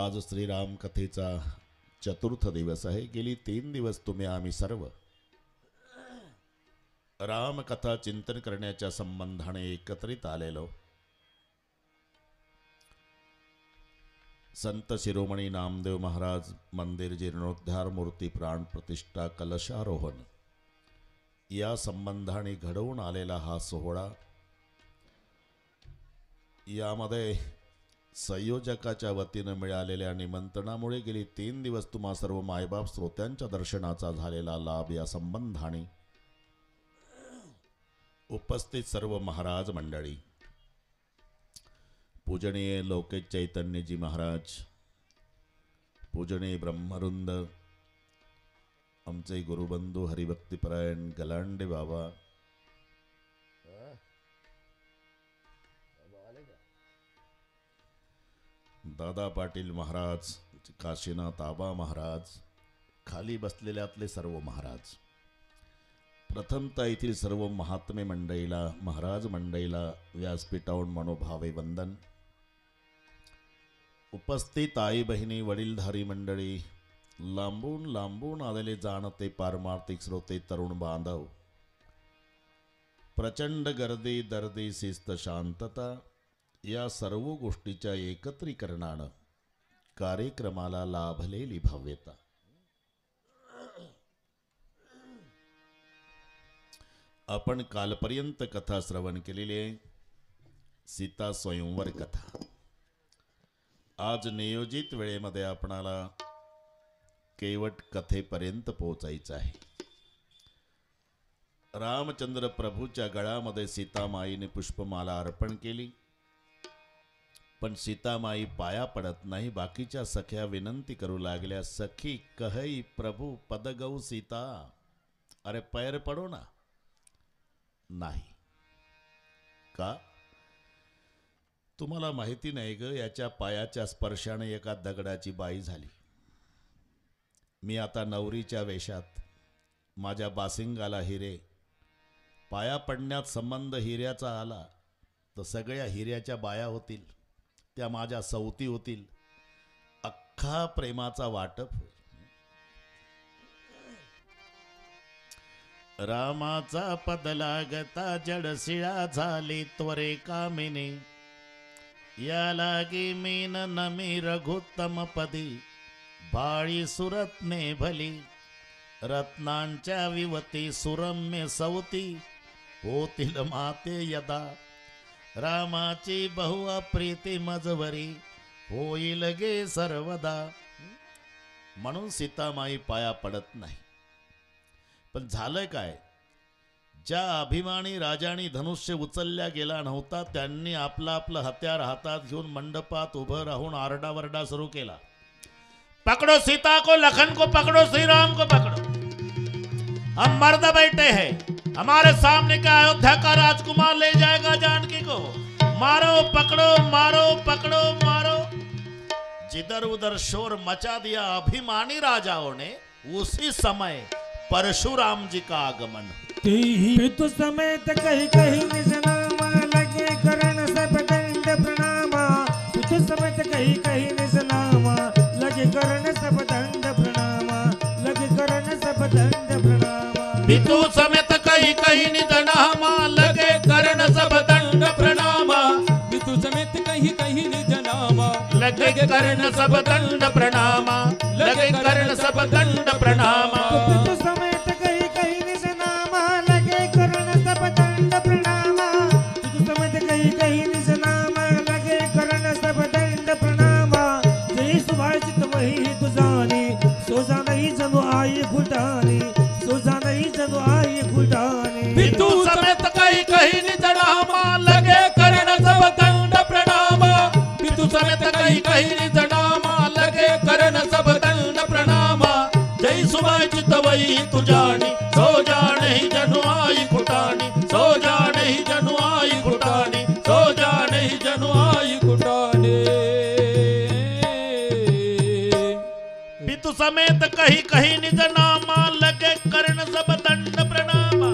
आज श्रीराम कथेचा चतुर्थ दिवस आहे. गेली 3 दिवस तुम्ही आम्ही सर्व रामकथा चिंतन करण्याच्या संबंधाने एकत्रित आलेलो. संत शिरोमणी नामदेव महाराज मंदिर जीर्णोद्धार मूर्ती प्राण प्रतिष्ठा कलशारोहण या संबंधाने घडवून आलेला हा सोहळा, यामध्ये संयोजकाच्या वतीनं मिळालेल्या निमंत्रणामुळे गेली 3 दिवस तुम्हा सर्व मायबाप श्रोत्यांच्या दर्शनाचा झालेला लाभ या संबंधाने उपस्थित सर्व महाराज मंडळी, पूजनीय लोकेश चैतन्यजी महाराज, पूजनीय ब्रह्मवृंद, आमचे गुरुबंधू हरिभक्तीपरायण गलांडे बाबा, दादा पाटील महाराज, काशीनाथ आबा महाराज, खाली बसलेल्यातले सर्व महाराज, प्रथमतः येथील सर्व महात्मे मंडळीला, महाराज मंडळीला व्यासपीठावरून मनोभावे वंदन. उपस्थित आई बहिणी, वडीलधारी मंडळी, लांबून लांबून आलेले जाणते पारमार्थिक श्रोते, तरुण बांधव, प्रचंड गर्दी, दर्दी, शिस्त, शांतता या सर्व गोष्टीच्या एकत्रीकरणानं कार्यक्रमाला लाभलेली भव्यता. आपण कालपर्यंत कथा श्रवण केलेली आहे, सीता स्वयंवर कथा. आज नियोजित वेळेमध्ये आपणाला केवट कथेपर्यंत पोहोचायचं आहे. रामचंद्र प्रभूच्या गळ्यामध्ये सीतामाईने पुष्पमाला अर्पण केली, पण सीतामाई पाया पडत नाही. बाकीच्या सख्या विनंती करू लागल्या, सखी कहई प्रभू पदगौ सीता, अरे पैर पडो ना. नाही का? तुम्हाला माहिती नाही ग, याच्या पायाच्या स्पर्शाने एका दगडाची बाई झाली. मी आता नवरीच्या वेशात, माझ्या बासिंगाला हिरे, पाया पडण्यात संबंध हिऱ्याचा आला तर सगळ्या हिऱ्याच्या बाया होतील, त्या माझ्या सवती होतील, अख्खा प्रेमाचा वाटप होईल. रामाचा पद लागता जडशिळा झाली त्वरे कामिनी, या लागी मीन नमी रघुत्तम पदी, भाळी सुरत्ने भली, रत्नांच्या विवती सुरम्य सवती, होतील माते यदा, रामाची बहु अप्रीती मजवरी, होईल गे सर्वदा. म्हणून सीतामाई पाया पडत नाही. पण झालं काय? ज्या अभिमानी राजाने धनुष्य उचलल्या गेला नव्हता, त्यांनी आपलं हत्यार हातात घेऊन मंडपात उभं राहून आरडावरडा सुरू केला, पकड़ो सीता को, लखन को पकड़ो, श्री राम को पकड़ो, हम मर्द बैठे हैं, हमारे सामने का अयोध्या का राजकुमार ले जाएगा जानकी को, मारो पकड़ो, मारो पकड़ो, मारो. जिधर उधर शोर मचा दिया अभिमानी राजाओं ने. उसी समय परशुराम जी का आगमन. पितु समेत कही कही निज नामा, लगे करण सब दंड प्रणामा. पितु समेत कही कही निज नामा, लगे करण सब दंड प्रणामा, लगे करण सब दंड प्रणामा. पितु समेत कही कही निज नामा, लगे करण सब दंड प्रणामा. पितु समेत कही कही निज नामा, लगे करण सब दंड प्रणामा, लगे करण सब दंड प्रणामा. पितु समेत कही कही निज नामा, लगे करण सब दंड प्रणामा. पितु समेत कही कही निज नामा, लगे करण सब दंड प्रणामा. जय सुभाषित वही तुझानी, सोजा नहीं जनु आई घुटानी, सोजा नहीं जनु आई घुटानी. पितु समेत कही कही निज नामा, लगे करण सब दंड प्रणामा. पितु समेत कही कही निज नामा, लगे करण सब दंड प्रणामा. जय सुभाषित वही तुझानी, सो जाने ही जनु आई घुटानी, सो जाने ही जनु आई घुटानी, सो जाने ही जनु आई घुटानी. पितु समेत कही कही निज नामा, लगे करण सब दंड प्रणामा.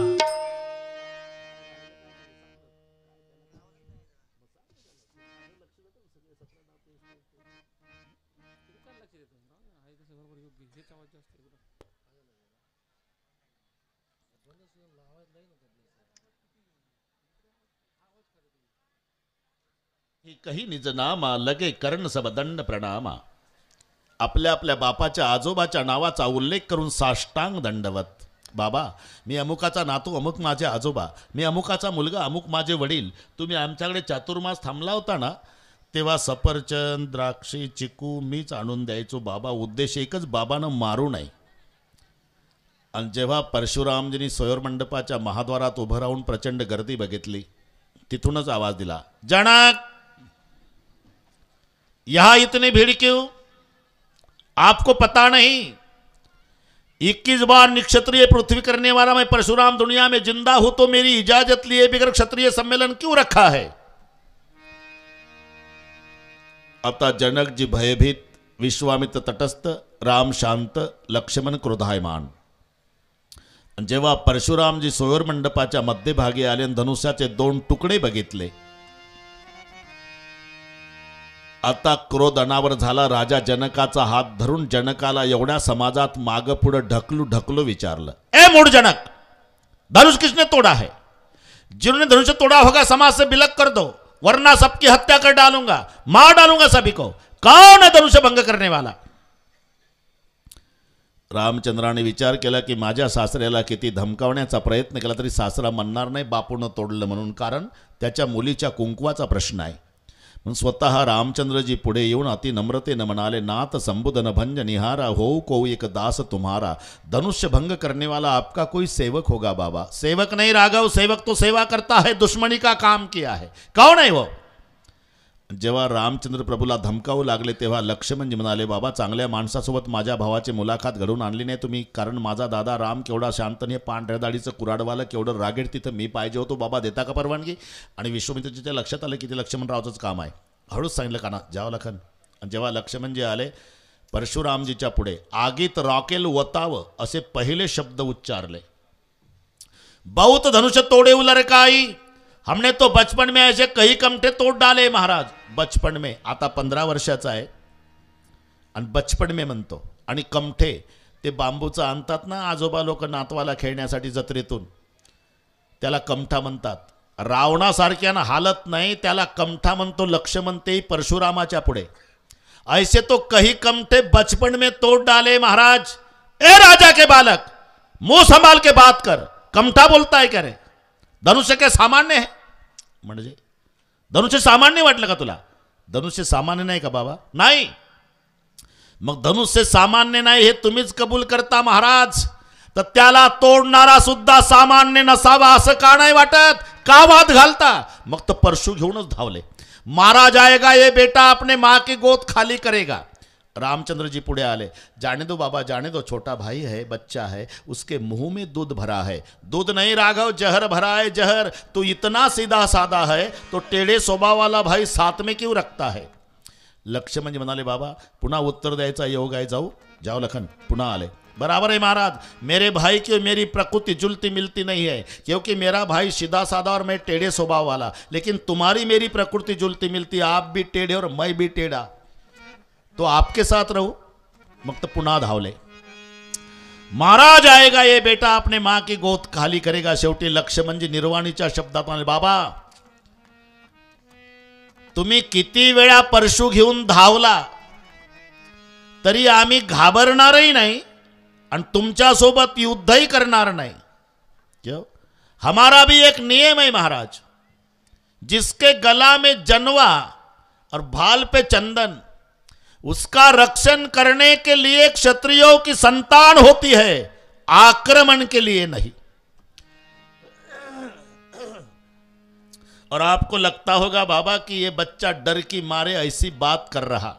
हेच आवाज जास्त आहे बरं. कही निज नामा लगे कर्ण सब दंड प्रणामा. आपल्या आपल्या बापाच्या आजोबाच्या नावाचा उल्लेख करून साष्टांग दंडवत. बाबा, मी अमुकाचा नातू, अमुक माझे आजोबा, मी अमुकाचा मुलगा, अमुक माझे वडील. तुम्ही आमच्याकडे चातुर्मास थांबला होता ना, तेव्हा सफरचंद, द्राक्षी, चिकू मीच आणून द्यायचो बाबा. उद्देश एकच, बाबानं मारू नये. आणि जेव्हा परशुरामजींनी स्वयंवर मंडपाच्या महाद्वारात उभं राहून प्रचंड गर्दी बघितली, तिथूनच आवाज दिला, जनक, यहां इतनी भीड़ क्यों? आपको पता नहीं 21 बार निक्षत्रिय पृथ्वी करने वाला मैं परशुराम दुनिया में जिंदा हूं तो मेरी इजाजत लिए बिगर क्षत्रिय सम्मेलन क्यों रखा है? आता जनक जी भयभीत, विश्वामित्र तटस्थ, राम शांत, लक्ष्मण क्रोधायमान. जेव्हा परशुरामजी स्वयंवर मंडपाच्या मध्यभागी आले आणि धनुष्याचे 2 तुकडे बघितले, आता क्रोध अनावर झाला. राजा जनकाचा हात धरून जनकाला एवढ्या समाजात माग पुढे ढकलू विचारलं, ए मूड जनक, धनुष किसने तोड़ा है? जिन्होंने धनुष तोड़ा होगा समाज से विलग कर दो, वरना सबकी हत्या कर डालूंगा, मार डालूंगा सभी को. कौन है धनुष भंग करने वाला? रामचंद्राने विचार केला की माझ्या सासऱ्याला किती धमकावण्याचा प्रयत्न केला तरी सासरा म्हणणार नाही बापूनं तोडलं म्हणून, कारण त्याच्या मुलीच्या कुंकवाचा प्रश्न आहे. म्हणून स्वतः रामचंद्रजी पुढे येऊन अति नम्रतेनं म्हणाले, नाथ संबुधन भंज निहारा हो को एक दास तुम्हारा. धनुष्य भंग करने वाला आपका कोई सेवक होगा बाबा. सेवक नहीं राघव, सेवक तो सेवा करता है, दुश्मनी का काम किया है. कौन है वो? जेव्हा रामचंद्र प्रभूला धमकावू लागले तेव्हा लक्ष्मणजी म्हणाले, बाबा, चांगल्या माणसासोबत माझ्या भावाची मुलाखत घडवून आणली नाही तुम्ही, कारण माझा दादा राम केवढा शांतने पांढऱ्या दाढीचं कुराडवालं केवढं रागेड, तिथं मी पाहिजे होतो बाबा, देता का परवानगी? आणि विश्वामित्रजीच्या लक्षात आलं की ते लक्ष्मणरावचंच काम आहे. हळूच सांगितलं काना, जावं लखन. आणि जेव्हा लक्ष्मणजी आले परशुरामजीच्या पुढे, आगीत रॉकेल वतावं असे पहिले शब्द उच्चारले. बहुत धनुष्य तोड़े उलर काई, हमने तो बचपन में ऐसे कई कमठे तोड़ डाले महाराज. बचपन में, आता 15 वर्षाचा आहे आणि बचपन में म्हणतो. आणि कमठे ते बांबूचं आणतात ना आजोबा लोक नातवाला खेळण्यासाठी जत्रेतून, त्याला कमठा म्हणतात. रावणासारख्यानं हालत नाही, त्याला कमठा म्हणतो लक्ष्मण, ते परशुरामाच्या पुढे. ऐसे तो कही कमठे बचपन में तोड़ डाले महाराज. ए राजा के बालक, मुंह संभाल के बात कर, कमठा बोलता है क्या रे? धनुष्य काय सामान्य आहे? म्हणजे धनुष्य सामान्य वाटलं का तुला? धनुष्य सामान्य नाही का बाबा? नाही. मग धनुष्य सामान्य नाही हे तुम्हीच कबूल करता महाराज, तर त्याला तोडणारा सुद्धा सामान्य नसावा असं का नाही वाटत? का वाद घालता? मग तो परशु घेऊनच धावले. मारा जाएगा ये बेटा अपने माँ की गोद खाली करेगा. रामचंद्र जी पुढे आले, जाने दो बाबा, जाने दो, छोटा भाई है, बच्चा है, उसके मुंह में दूध भरा है. दूध नहीं राघव, जहर भरा है, जहर. तू इतना सीधा साधा है तो टेढ़े स्वभाव वाला भाई साथ में क्यों रखता है? लक्ष्मण जी म्हणाले, बाबा पुन्हा उत्तर द्यायचा योग आहे, जाओ लखन. पुन्हा आले, बराबर है महाराज, मेरे भाई की मेरी प्रकृति जुलती मिलती नहीं है, क्योंकि मेरा भाई सीधा साधा और मैं टेढ़े स्वभाव वाला, लेकिन तुम्हारी मेरी प्रकृति जुलती मिलती, आप भी टेढ़े और मैं भी टेढ़ा, तो आपके साथ रहूं. मग तो पुन्हा धावले. मारा जाएगा ये बेटा अपने माँ की गोद खाली करेगा. शेवटी लक्ष्मणजी निर्वाणीच्या शब्दात म्हणाले, बाबा तुम्ही किती वेळा परशु घेऊन धावला तरी आम्ही घाबरणारही नाही आणि तुमच्या सोबत युद्धही करणार नाही. क्यों? हमारा भी एक नियम है महाराज, जिसके गला में जनवा और भाल पे चंदन, उसका रक्षण करने के लिए क्षत्रियों की संतान होती है, आक्रमण के लिए नहीं. और आपको लगता होगा बाबा कि ये बच्चा डर की मारे ऐसी बात कर रहा,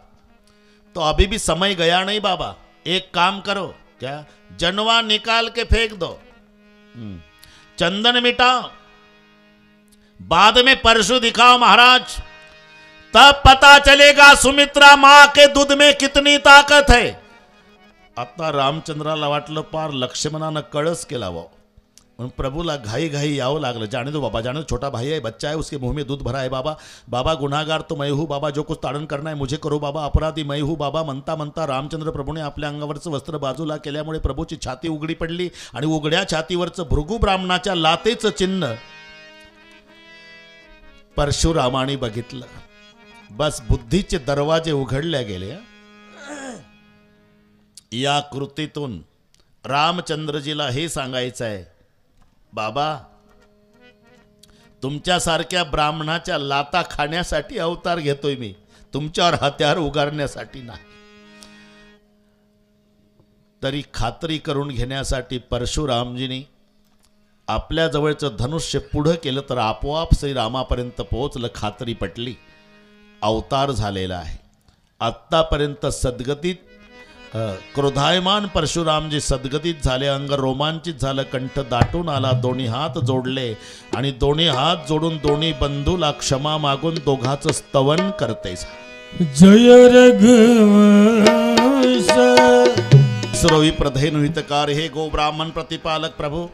तो अभी भी समय गया नहीं बाबा. एक काम करो, क्या? जनवा निकाल के फेंक दो, चंदन मिटाओ, बाद में परशु दिखाओ महाराज, तब पता चलेगा सुमित्रा मां के दूध में कितनी ताकत है. आता रामचंद्राला वाटलं पार लक्ष्मणानं कळस केला. म्हणून प्रभूला घाई घाई यावं लागलं। जाने दो बाबा, जाने दो, छोटा भाई है, बच्चा है, उसके मुंह में दूध भरा है बाबा। बाबा गुनाहगार तो मैं हूँ बाबा, जो कुछ ताडण करना है मुझे करो बाबा, अपराधी मैं हूँ बाबा। म्हणता म्हणता रामचंद्र प्रभूने आपल्या अंगावरचं वस्त्र बाजूला केल्यामुळे प्रभूची छाती उघडी पडली आणि उघड्या छातीवरचं भृगु ब्राह्मणाच्या लातेचं चिन्ह परशुरामाने बघितलं। बस बुद्धीचे दरवाजे उघडले गेले। या कृतीतून रामचंद्रजीला हे सांगायचं आहे, बाबा तुमच्यासारख्या ब्राह्मणाच्या लाता खाण्यासाठी अवतार घेतोय मी, तुमच्यावर हत्यार उगारण्यासाठी नाही। तरी खात्री करून घेण्यासाठी परशुरामजींनी आपल्या जवळचं धनुष्य पुढं केलं तर आपोआप श्रीरामापर्यंत पोहोचलं। खात्री पटली, अवतार झालेला आहे। आत्तापर्यंत सद्गतीत क्रोधायमान परशुरामजी सद्गतीत झाले, अंग रोमांचित झालं, कंठ दाटून आला, दोन्ही हात जोडले आणि दोन्ही हात जोडून दोन्ही बंधूला क्षमा मागून दोघांचं स्तवन करते। जय रघुवंश सुरवी प्रधेनु हितकार, हे गो ब्राह्मण प्रतिपालक प्रभु,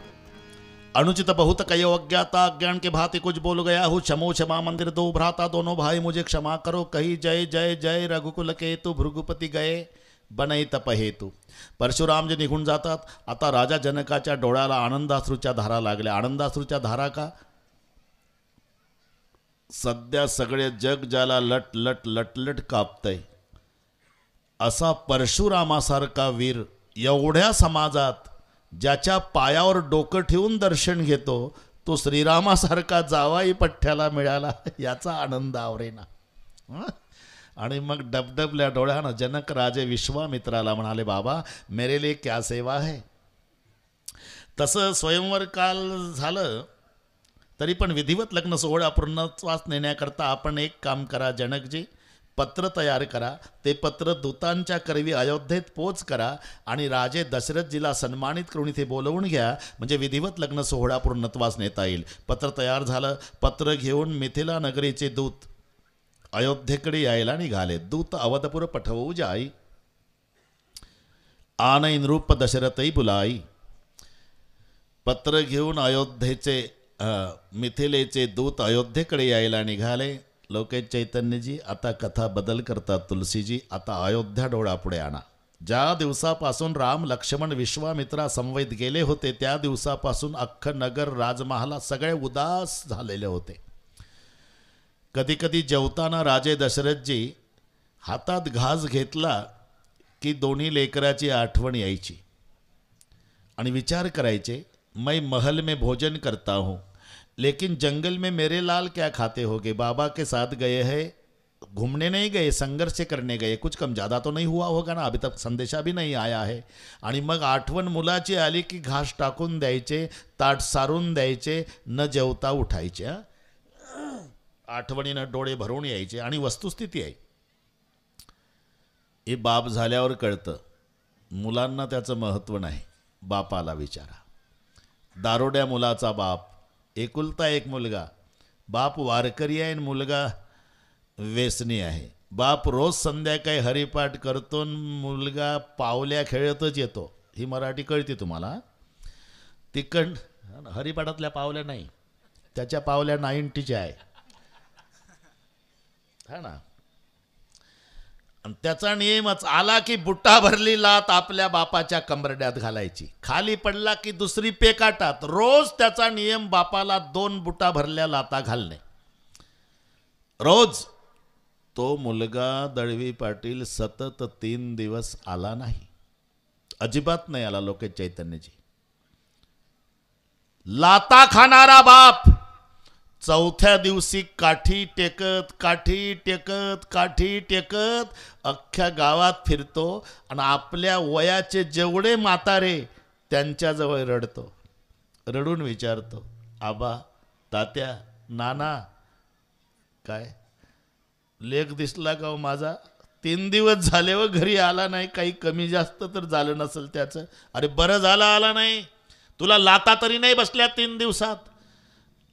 अनुचित बहुत कयो अज्ञाता, अज्ञान के भांति कुछ बोल गया हूँ, क्षमो क्षमा मंदिर दो भ्राता, दोनों भाई मुझे क्षमा करो। कही जय जय जय रघुकुल केतु, भृगुपती गए बनई तप हेतू। परशुराम जे निघून जातात, आता राजा जनकाच्या डोळ्याला आनंदाश्रूच्या धारा लागल्या। आनंदाश्रूच्या धारा का? सध्या सगळे जग ज्याला लट लट लट लट कापतय, असा परशुरामासारखा वीर एवढ्या समाजात ज्याच्या पायावर डोकं ठेवून दर्शन घेतो, तो श्रीरामासारखा जावाई पठ्ठ्याला मिळाला, याचा आनंद आवरेना। आणि मग डबडबल्या डोळ्यानं जनक राजे विश्वामित्राला म्हणाले, बाबा मेरे लिए क्या सेवा है। तसं स्वयंवर काल झालं तरी पण विधिवत लग्न सोहळा पूर्णत्वास नेण्याकरता आपण एक काम करा जनकजी, पत्र तयार करा, ते पत्र दूतांच्या करवी अयोध्येत पोच करा आणि राजे दशरथजीला सन्मानित करून इथे बोलवून घ्या, म्हणजे विधिवत लग्न सोहळा पूर्णत्वास नेता येईल। पत्र तयार झालं। पत्र घेऊन मिथिला नगरीचे दूत अयोध्येकडे यायला निघाले। दूत अवधपुर पठवू जाई, आनैन रूप दशरथई बुलाई। पत्र घेऊन अयोध्येचे मिथिलेचे दूत अयोध्येकडे यायला निघाले। लोकेश चैतन्यजी आता कथा बदल करतात, तुलसीजी आता अयोध्या डोळ्यापुढे आणा। ज्या दिवसापासून राम लक्ष्मण विश्वामित्रा संवैत गेले होते, त्या दिवसापासून अख्खं नगर राजमहाला सगळे उदास झालेले होते। कधी कधी जेवताना राजे दशरथजी हातात घास घेतला की दोन्ही लेकराची आठवण यायची आणि विचार करायचे, मैं महल में भोजन करता हूँ लेकिन जंगल में मेरे लाल क्या खाते होगे। बाबा के साथ गए हैं, घूमने नहीं गए, संघर्ष करने गए, कुछ कम ज़्यादा तो नहीं हुआ होगा ना, अभी तक संदेशा भी नहीं आया है। आणि मग आठवण मुलाची आली की घास टाकून द्यायचे, ताट सारून द्यायचे, न जेवता उठायचे। आठवणीनं डोळे भरून यायचे आणि वस्तुस्थिती आहे हे बाप झाल्यावर कळतं, मुलांना त्याचं महत्त्व नाही। बापाला विचारा, दारोड्या मुलाचा बाप, एकुलता एक मुलगा, बाप वारकरी आहे, मुलगा व्यसनी आहे। बाप रोज संध्याकाळी हरिपाठ करतो, मुलगा पावल्या खेळतच येतो। ही मराठी कळते तुम्हाला? तिकंड हरिपाठातल्या पावल्या नाही, त्याच्या पावल्या 90च्या आहे, हा ना। त्याचा नियमच आला की बुट्टा भरली लात आपल्या बापाच्या कंबरड्यात घालायची, खाली पडला की दुसरी पेकाटात। रोज त्याचा नियम बापाला 2 बुट्टा भरल्या लाता घालणे, रोज। तो मुलगा दळवी पाटील सतत 3 दिवस आला नाही, अजिबात नाही आला। लोकेश चैतन्यजी, लाता खाणारा बाप 4थ्या दिवशी काठी टेकत काठी टेकत काठी टेकत अख्ख्या गावात फिरतो आणि आपल्या वयाचे जेवढे म्हातारे त्यांच्याजवळ रडतो, रडून विचारतो, आबा, तात्या, नाना, काय लेख दिसला का हो माझा? 3 दिवस झाले व घरी आला नाही, काही कमी जास्त तर झालं नसेल त्याचं। अरे बरं झालं आला नाही, तुला लाता तरी नाही बसल्या 3 दिवसात?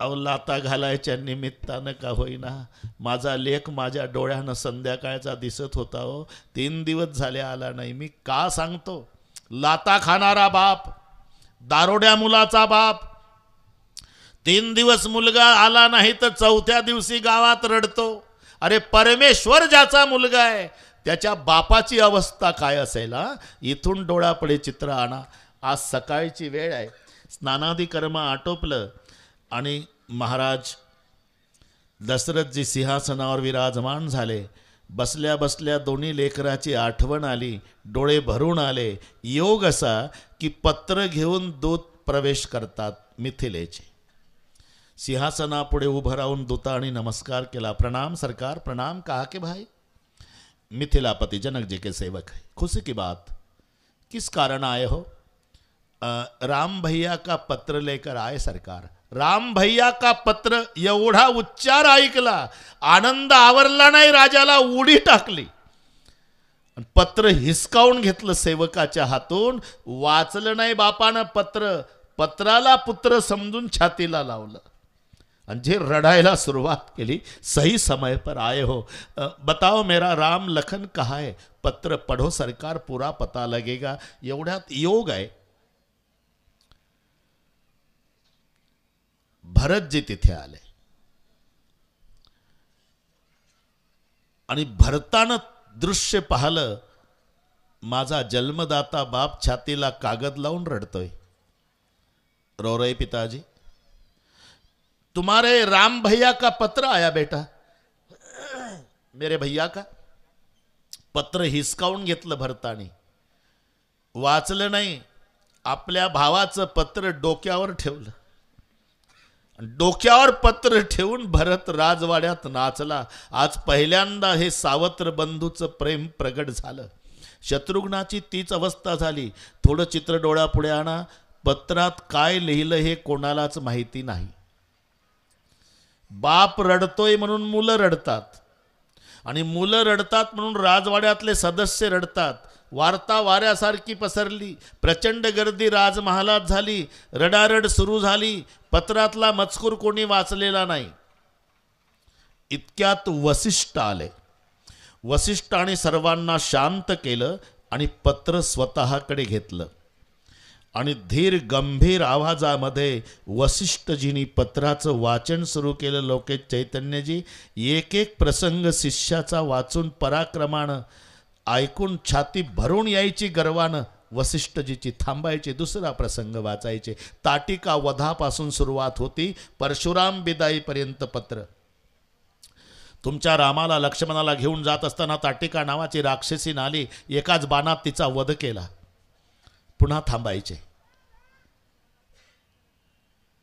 अहो लाता घालायच्या निमित्तानं का होईना माझा लेख माझ्या डोळ्यानं संध्याकाळचा दिसत होता हो, 3 दिवस झाले आला नाही। मी का सांगतो? लाता खाणारा बाप, दारोड्या मुलाचा बाप, 3 दिवस मुलगा आला नाही तर 4थ्या दिवशी गावात रडतो. अरे परमेश्वर ज्याचा मुलगा आहे त्याच्या बापाची अवस्था काय असेल हा. इथून डोळ्यापुढे चित्र आणा. आज सकाळची वेळ आहे. स्नानादी कर्म आटोपलं आणि महाराज दशरथजी सिंहासनावर विराजमान झाले. बसल्या बसल्या दोन्ही लेकराची आठवण आली. डोळे भरून आले. योग असा की पत्र घेऊन दूत प्रवेश करतात मिथिलेचे. सिंहासनापुढे उभं राहून दूताने नमस्कार केला. प्रणाम सरकार, प्रणाम. कहा के भाई? मिथिलापति जनक जी के सेवक है. खुशी की बात, किस कारण आए हो? राम भैया का पत्र लेकर आए सरकार. राम भैया का पत्र, एवढा उच्चार ऐकला, आनंद आवरला नाही. राजाला उडी टाकली. पत्र हिसकावून घेतलं सेवकाच्या हातून. वाचलं नाही बापानं पत्र. पत्राला पुत्र समजून छातीला लावलं आणि जे रडायला सुरुवात केली. सही समय पर आए हो. बताओ मेरा राम लखन कहाँ है? पत्र पढ़ो सरकार, पूरा पता लगेगा. एवढ्यात योग आहे. भरतजी तिथे आले आणि भरतानं दृश्य पाहिलं. माझा जन्मदाता बाप छातीला कागद लावून रडतोय. रो रहे पिताजी, तुम्हारे राम भैया का पत्र आया बेटा. मेरे भैया का पत्र हिसकावून घेतलं भरतानी. वाचलं नाही. आपल्या भावाचं पत्र डोक्यावर ठेवलं. डोक्यावर पत्र ठेवून भरत राजवाड्यात नाचला. आज पहिल्यांदा हे सावत्र बंधूचं प्रेम प्रगट झालं. शत्रुघ्नाची तीच अवस्था झाली. थोडं चित्र डोळ्यापुढे आणा. पत्रात काय लिहिलं हे कोणालाच माहिती नाही. बाप रडतोय म्हणून मुलं रडतात आणि मुलं रडतात म्हणून राजवाड्यातले सदस्य रडतात. वार्ता वाऱ्यासारखी पसरली. प्रचंड गर्दी राजमहालात झाली. रडारड सुरू झाली. पत्रातला मजकूर कोणी वाचलेला नाही. इतक्यात वसिष्ठ आले. वसिष्ठाने सर्वांना शांत केलं आणि पत्र स्वतःकडे घेतलं आणि धीर गंभीर आवाजामध्ये वसिष्ठजींनी पत्राचं वाचन सुरू केलं. लोकेश चैतन्यजी एक एक प्रसंग शिष्याचा वाचून पराक्रमानं ऐकून छाती भरून यायची गर्वानं. वसिष्ठजीची थांबायची. दुसरा प्रसंग वाचायचे. ताटिका वधापासून सुरुवात होती. परशुराम बिदाईपर्यंत पत्र. तुमच्या रामाला लक्ष्मणाला घेऊन जात असताना ताटिका नावाची राक्षसी आली. एकाच बाणात तिचा वध केला. पुन्हा थांबायचे.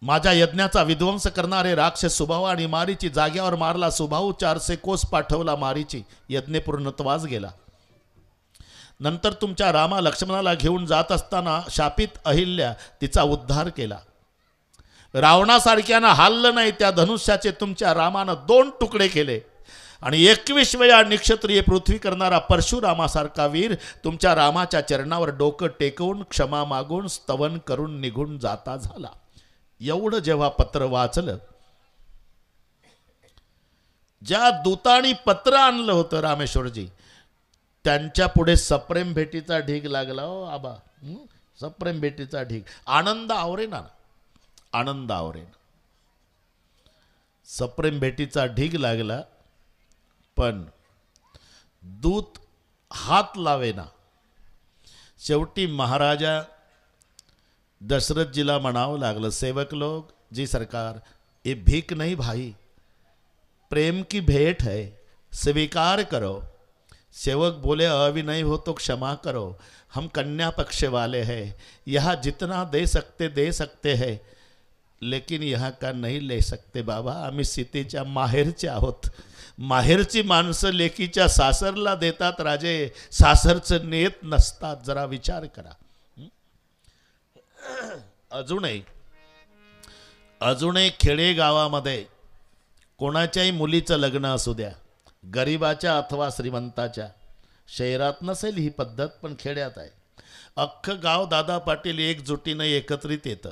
माझ्या यज्ञाचा विध्वंस करणारे राक्षस सुभाव आणि मारीची जाग्यावर मारला. सुभाऊ 400 कोस पाठवला मारीची. यज्ञ पूर्णत्वास गेला. नंतर तुमच्या रामा लक्ष्मणाला घेऊन जात असताना शापित अहिल्या तिचा उद्धार केला. रावणासारख्यानं हाललं नाही त्या धनुष्याचे तुमच्या रामानं 2 तुकडे केले आणि 21 वेळा निक्षत्रिय पृथ्वी करणारा परशुरामासारखा वीर तुमच्या रामाच्या चरणावर डोकं टेकवून क्षमा मागून स्तवन करून निघून जाता झाला. एवढं जेव्हा पत्र वाचलं, ज्या दूतांनी पत्र आणलं होतं रामेश्वरजी, त्यांच्या पुढे सप्रेम भेटीचा ढीग लागला. हो आबा, सप्रेम भेटीचा ढीग. आनंद आवरेना, आनंद आवरेना. सप्रेम भेटीचा ढीग लागला. पण दूत हात लावेना. शेवटी महाराजा दशरथजीला म्हणावं लागलं, सेवक लोग, जी सरकार, ये भीख नहीं भाई, प्रेम की भेंट है, स्वीकार करो. सेवक बोले, अविनय हो तो क्षमा करो, हम कन्या पक्ष वाले हैं, यहाँ जितना दे सकते हैं, लेकिन यहाँ का नहीं ले सकते बाबा. आम्ही सीतेच्या माहेरचे आहोत. माहेरची माणसं लेकीच्या सासरला देतात राजे, सासरचं नेत नसतात. जरा विचार करा. अजूनही खेडेगावामध्ये कोणाच्याही मुलीचं लग्न असू द्या, गरिबाच्या अथवा श्रीमंताच्या, शहरात नसेल ही पद्धत पण खेड्यात आहे. अख्खं गाव दादा पाटील एकजुटीनं एकत्रित येतं.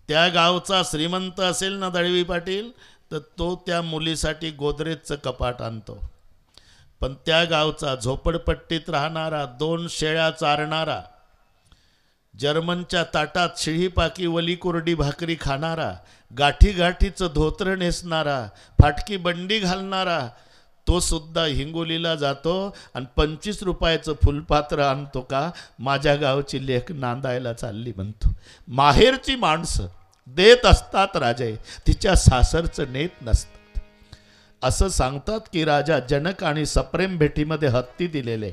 त्या गावचा श्रीमंत असेल ना दळवी पाटील, तर तो त्या मुलीसाठी गोदरेजचं कपाट आणतो. पण त्या गावचा झोपडपट्टीत राहणारा 2 शेळ्या चारणारा जर्मनच्या ताटात शिळीपाकी वली कोरडी भाकरी खाणारा, गाठी गाठीचं धोतर नेसणारा, फाटकी बंडी घालणारा, तो सुद्धा हिंगोलीला जातो आणि 25 रुपयाचं फुलपात्र आणतो का माझ्या गावची लेक नांदायला चालली म्हणतो. माहेरची माणसं देत असतात राजे, तिच्या सासरचं नेत नसतात. असं सांगतात की राजा जनक आणि सप्रेम भेटीमध्ये हत्ती दिलेले,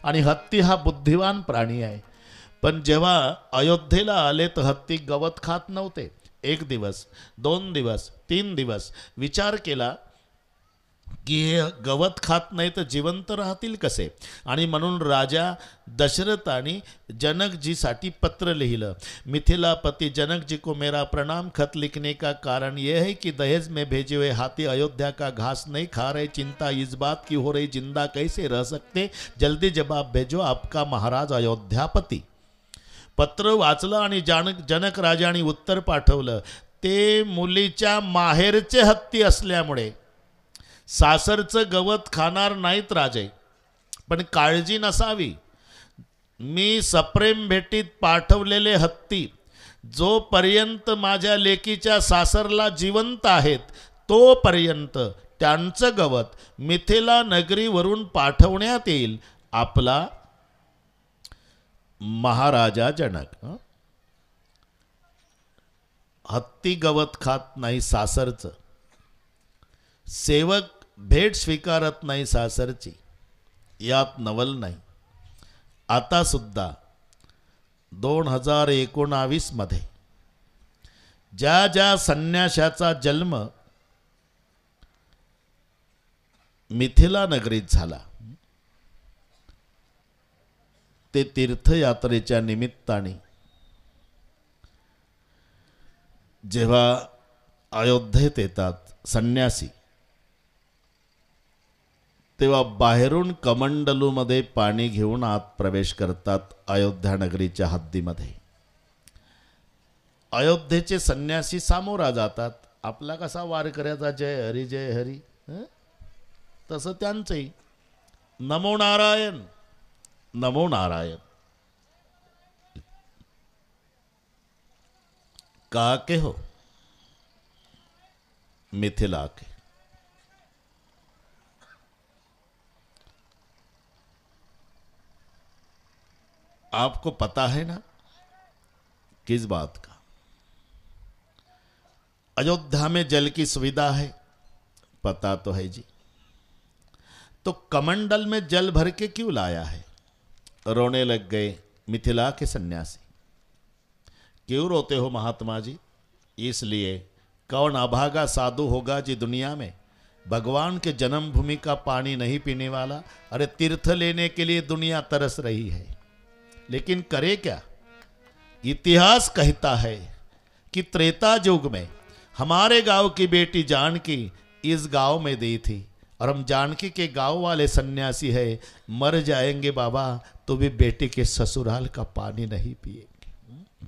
आणि हत्ती हा बुद्धिवान प्राणी आहे. पण जेव्हा अयोध्येला आले तर हत्ती गवत खात नव्हते. 1 दिवस 2 दिवस 3 दिवस विचार केला की हे गवत खात नाही तर जिवंत राहतील कसे, आणि म्हणून राजा दशरथाने जनकजीसाठी पत्र लिहिलं. मिथिलापति जनक जी को मेरा प्रणाम, खत लिखने का कारण यह है कि दहेज में भेजे हुए हाथी अयोध्या का घास नहीं खा रहे, चिंता इस बात की हो रही जिंदा कैसे रह सकते, जल्दी जवाब भेजो, आपका महाराज अयोध्यापती. पत्र वाचलं आणि जनक राजाने उत्तर पाठवलं. ते मुलीच्या माहेरचे हत्ती असल्यामुळे सासरचं गवत खाणार नाहीत राजे, पण काळजी नसावी. मी सप्रेम भेटीत पाठवलेले हत्ती जोपर्यंत माझ्या लेकीच्या सासरला जिवंत आहेत तोपर्यंत त्यांचं गवत मिथिला नगरीवरून पाठवण्यात येईल. आपला महाराजा जनक. हत्ती गवत खात नाही सासरचं, सेवक भेट स्वीकारत नाही सासरची, यात नवल नाही. आता सुद्धा 2019 मध्ये ज्या ज्या संन्याशाचा जन्म मिथिला नगरीत झाला ते तीर्थयात्रेच्या निमित्ताने जेव्हा अयोध्येत येतात संन्यासी, तेव्हा बाहेरून कमंडलूमध्ये पाणी घेऊन आत प्रवेश करतात अयोध्या नगरीच्या हद्दीमध्ये. अयोध्येचे संन्यासी सामोरा जातात. आपला कसा वारकऱ्याचा जय हरी जय हरी, तसं त्यांचंही नमो नारायण नमो नारायण. कहा के हो? मिथिला के. आपको पता है ना किस बात का? अयोध्या में जल की सुविधा है, पता तो है जी. तो कमंडल में जल भर के क्यों लाया है? रोने लग गए मिथिला के सन्यासी. क्यों रोते हो महात्मा जी? इसलिए कौन अभागा साधु होगा जी दुनिया में भगवान के जन्मभूमि का पानी नहीं पीने वाला. अरे तीर्थ लेने के लिए दुनिया तरस रही है, लेकिन करे क्या? इतिहास कहता है कि त्रेता युग में हमारे गांव की बेटी जानकी इस गांव में दी थी, और हम जानकी के गांव वाले सन्यासी है, मर जाएंगे बाबा तो भी बेटी के ससुराल का पानी नहीं पिएंगे.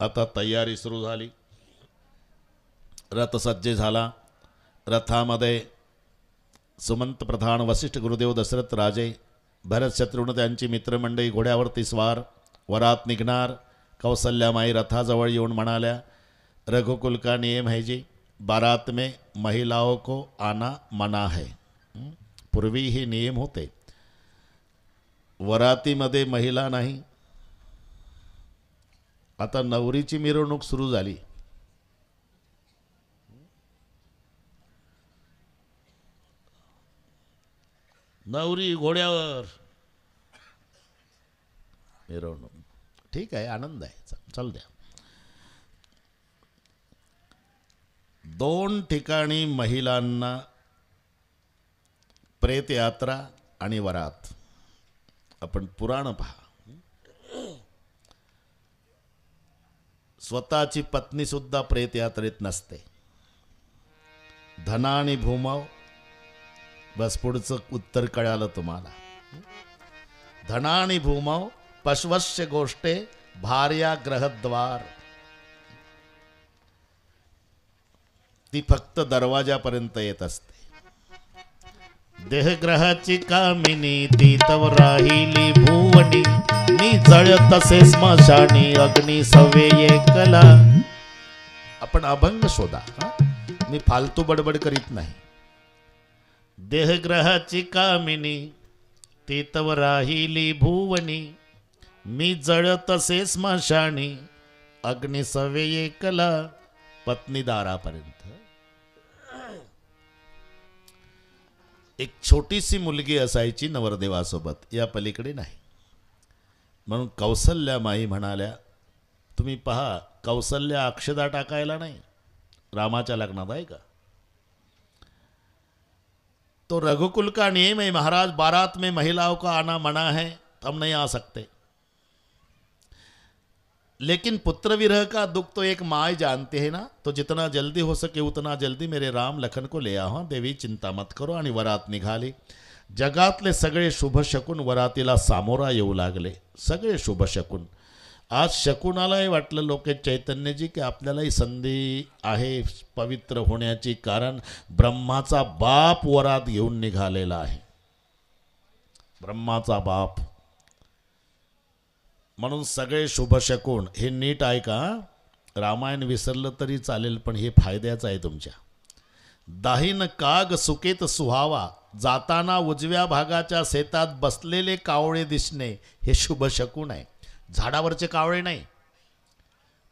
आता तयारी सुरू झाली. रथ सज्जे झाला. रथामध्ये सुमंत प्रधान, वसिष्ठ गुरुदेव, दशरथ राजे, भरत शत्रुघ्न त्यांची मित्रमंडळी घोड्यावरती स्वार. वरात निघणार. कौसल्यामाई रथाजवळ येऊन म्हणाल्या, रघुकुल का नियम है जी, बारात में महिलाओं को आना मना है. पूर्वी हे नियम होते, वरातीमध्ये महिला नाही. आता नवरीची मिरवणूक सुरू झाली. नवरी घोड्यावर, मिरवणूक. ठीक आहे, आनंद आहे, चल द्या. 2 ठिकाणी महिलांना प्रेत यात्रा आणि वरात. आपण पुराण पहा. स्वतःची पत्नी सुद्धा प्रेत यात्रेत नसते. धना आणि भूमाव. बस पुढचं उत्तर कळालं तुम्हाला. धना आणि भूमाव, पशवस्य गोष्टे, भार्या ग्रहद्वार. ती फक्त दरवाजापर्यंत येत असते. देहग्रहाची कामिनी ती तव राहिली भुवनी, मी जळतसे स्मशानी अग्नी सवे एकला. आपण अभंग शोधा हा? मी फालतू बडबड करीत नाही. देहग्रहाची कामिनी ती तव राहिली भुवनी. मी जळतसे स्मशानी अग्नि सवे एकला. पत्नी दारापर्यंत. एक छोटीशी मुलगी असायची नवरदेवासोबत, या पलीकडे नाही. म्हणून कौसल्या माई म्हणाल्या, तुम्ही पहा कौसल्या अक्षदा टाकायला नाही रामाच्या लग्नात आहे का. तो रघुकुल का नियम है महाराज, बारात में महिलाओं का आना मना है, हम नहीं आ सकते. लेकिन पुत्र विरह का दुख तो एक माँ जानते हैं ना. तो जितना जल्दी हो सके उतना जल्दी मेरे राम लखन को ले आओ. देवी चिंता मत करो. आणि वरात निघाली. जगातले सगळे शुभ शकून वरातीला सामोरा येऊ लागले. सगळे शुभ शकून. आज शकुनालाही वाटलं लोके चैतन्यजी की आपल्यालाही संधी आहे पवित्र होण्याची, कारण ब्रह्माचा बाप वरात घेऊन निघालेला आहे. ब्रह्माचा बाप. म्हणून सगळे शुभ शकून. हे नीट ऐका. रामायण विसरलं तरी चालेल पण हे फायद्याचं आहे तुमच्या. दाहीन काग सुकेत सुहावा, जाताना उजव्या भागाच्या शेतात बसलेले कावळे दिसणे हे शुभ शकून आहे. झाडावरचे कावळे नाही,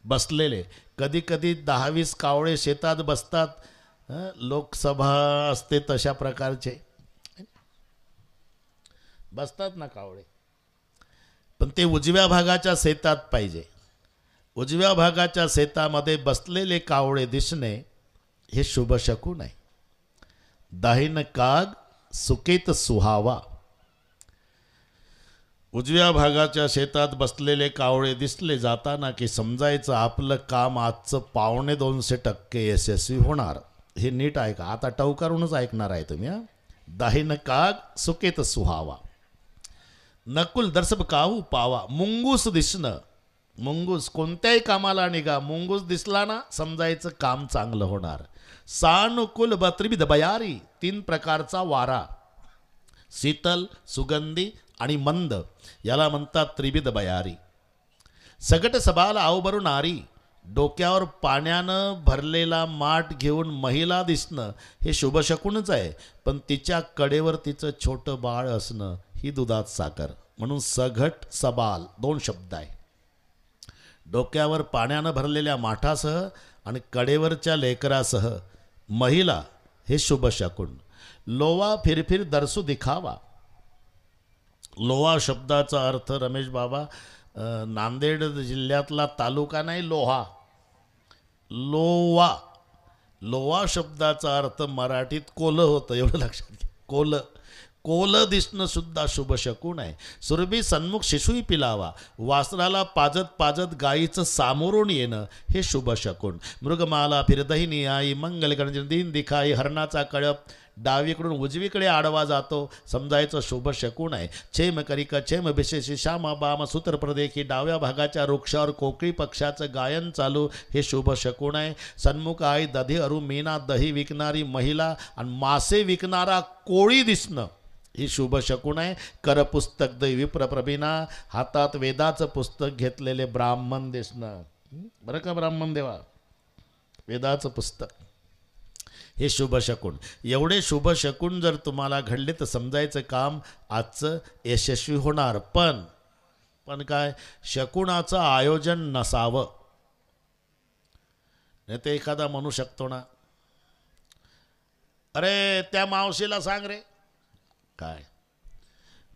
बसलेले. कधी कधी 10-20 कावळे शेतात बसतात. लोकसभा असते तशा प्रकारचे बसतात ना कावळे. पण ते उजव्या भागाच्या शेतात पाहिजे. उजव्या भागाच्या शेतामध्ये बसलेले कावळे दिसणे हे शुभ शकून आहे. दाहिन काग सुकेत सुहावा. उजव्या भागाच्या शेतात बसलेले कावळे दिसले जाताना की समजायचं आपलं काम आजचं 2.25% यशस्वी होणार. हे नीट ऐका. आता टवकारूनच ऐकणार आहे तुम्ही. दाहिन काग सुकेत सुहावा. नकुल दर्शप काहू पावा. मुंगूस दिसणं. मुंगूस कोणत्याही कामाला निघा, मुंगूस दिसला ना समजायचं काम चांगलं होणार. सानुकूल त्रिविध बयारी. 3 प्रकारचा वारा. शीतल, सुगंधी आणि मंद याला म्हणतात त्रिविध बयारी. सगट सबाल आवबरू नारी. डोक्यावर पाण्यानं भरलेला माठ घेऊन महिला दिसणं हे शुभ शकूनच आहे. पण तिच्या कडेवर तिचं छोटं बाळ असणं ही दुधात साखर. म्हणून सघट सबाल 2 शब्द आहे. डोक्यावर पाण्यानं भरलेल्या माठासह आणि कडेवरच्या लेकरासह महिला हे शुभ शकून. लोवा फिरफिर दरसू दिखावा. लोहा शब्दाचा अर्थ रमेश बाबा नांदेड जिल्ह्यातला तालुका नाही, लोहा. लोवा. लोहा शब्दाचा अर्थ मराठीत कोलं होतं, एवढं लक्षात घ्या. कोलं. कोलं दिसणं सुद्धा शुभ शकून आहे. सुरभी सन्मुख शिशुई पिलावा. वासराला पाजत पाजत गायीचं सामोरून येणं हे शुभ शकून. मृगमाला फिरदहिनी आई मंगल गणजन दिन दिखाई. हरणाचा कळप डावीकडून उजवीकडे आडवा जातो समजायचं शुभ शकून आहे. छेम करिका छेम विशेषी श्यामा बाम सूत्रप्रदेखी. डाव्या भागाच्या वृक्षावर कोकळी पक्षाचं गायन चालू हे शुभ शकून आहे. सन्मुख आई दधी अरू मीना. दही विकणारी महिला आणि मासे विकणारा कोळी दिसणं ही शुभ शकून आहे. करपुस्तक दै विप्र प्रवीणा. हातात वेदाचं पुस्तक घेतलेले ब्राह्मण दिसणं. बरं का ब्राह्मण देवा, वेदाचं पुस्तक हे शुभ शकून. एवढे शुभ शकून जर तुम्हाला घडले तर समजायचं काम आजचं यशस्वी होणार. पण काय, शकुनाचं आयोजन नसावं. नाही ते एखादा म्हणू शकतो ना, अरे त्या मावशीला सांग रे, काय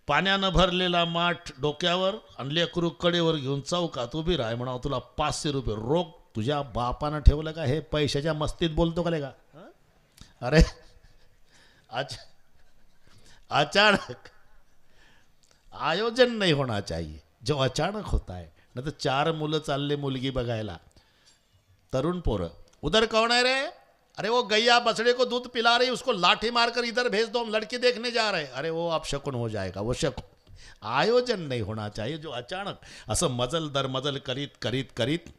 पाण्यानं भरलेला माठ डोक्यावर आणि लेकरू कडेवर घेऊन चौकात उभी राह म्हणा, तुला 500 रुपये रोख. तुझ्या बापानं ठेवलं का हे? पैशाच्या मस्तीत बोलतो का का? अरे अचानक आयोजन नहीं होना चाहिए जो अचानक होता है. नहीं तो 4 मुलं चालले मुलगी बघायला, तरुण पोरं. उधर कौन है रे? अरे वो गैया बछड़े को दूध पिला रही, उसको लाठी मारकर इधर भेज दो, हम लड़की देखने जा रहे हैं. अरे वो आप शकुन हो जाएगा, वो शकुन. आयोजन नहीं होना चाहिए जो अचानक असं मजल दर मजल करीत करीत करीत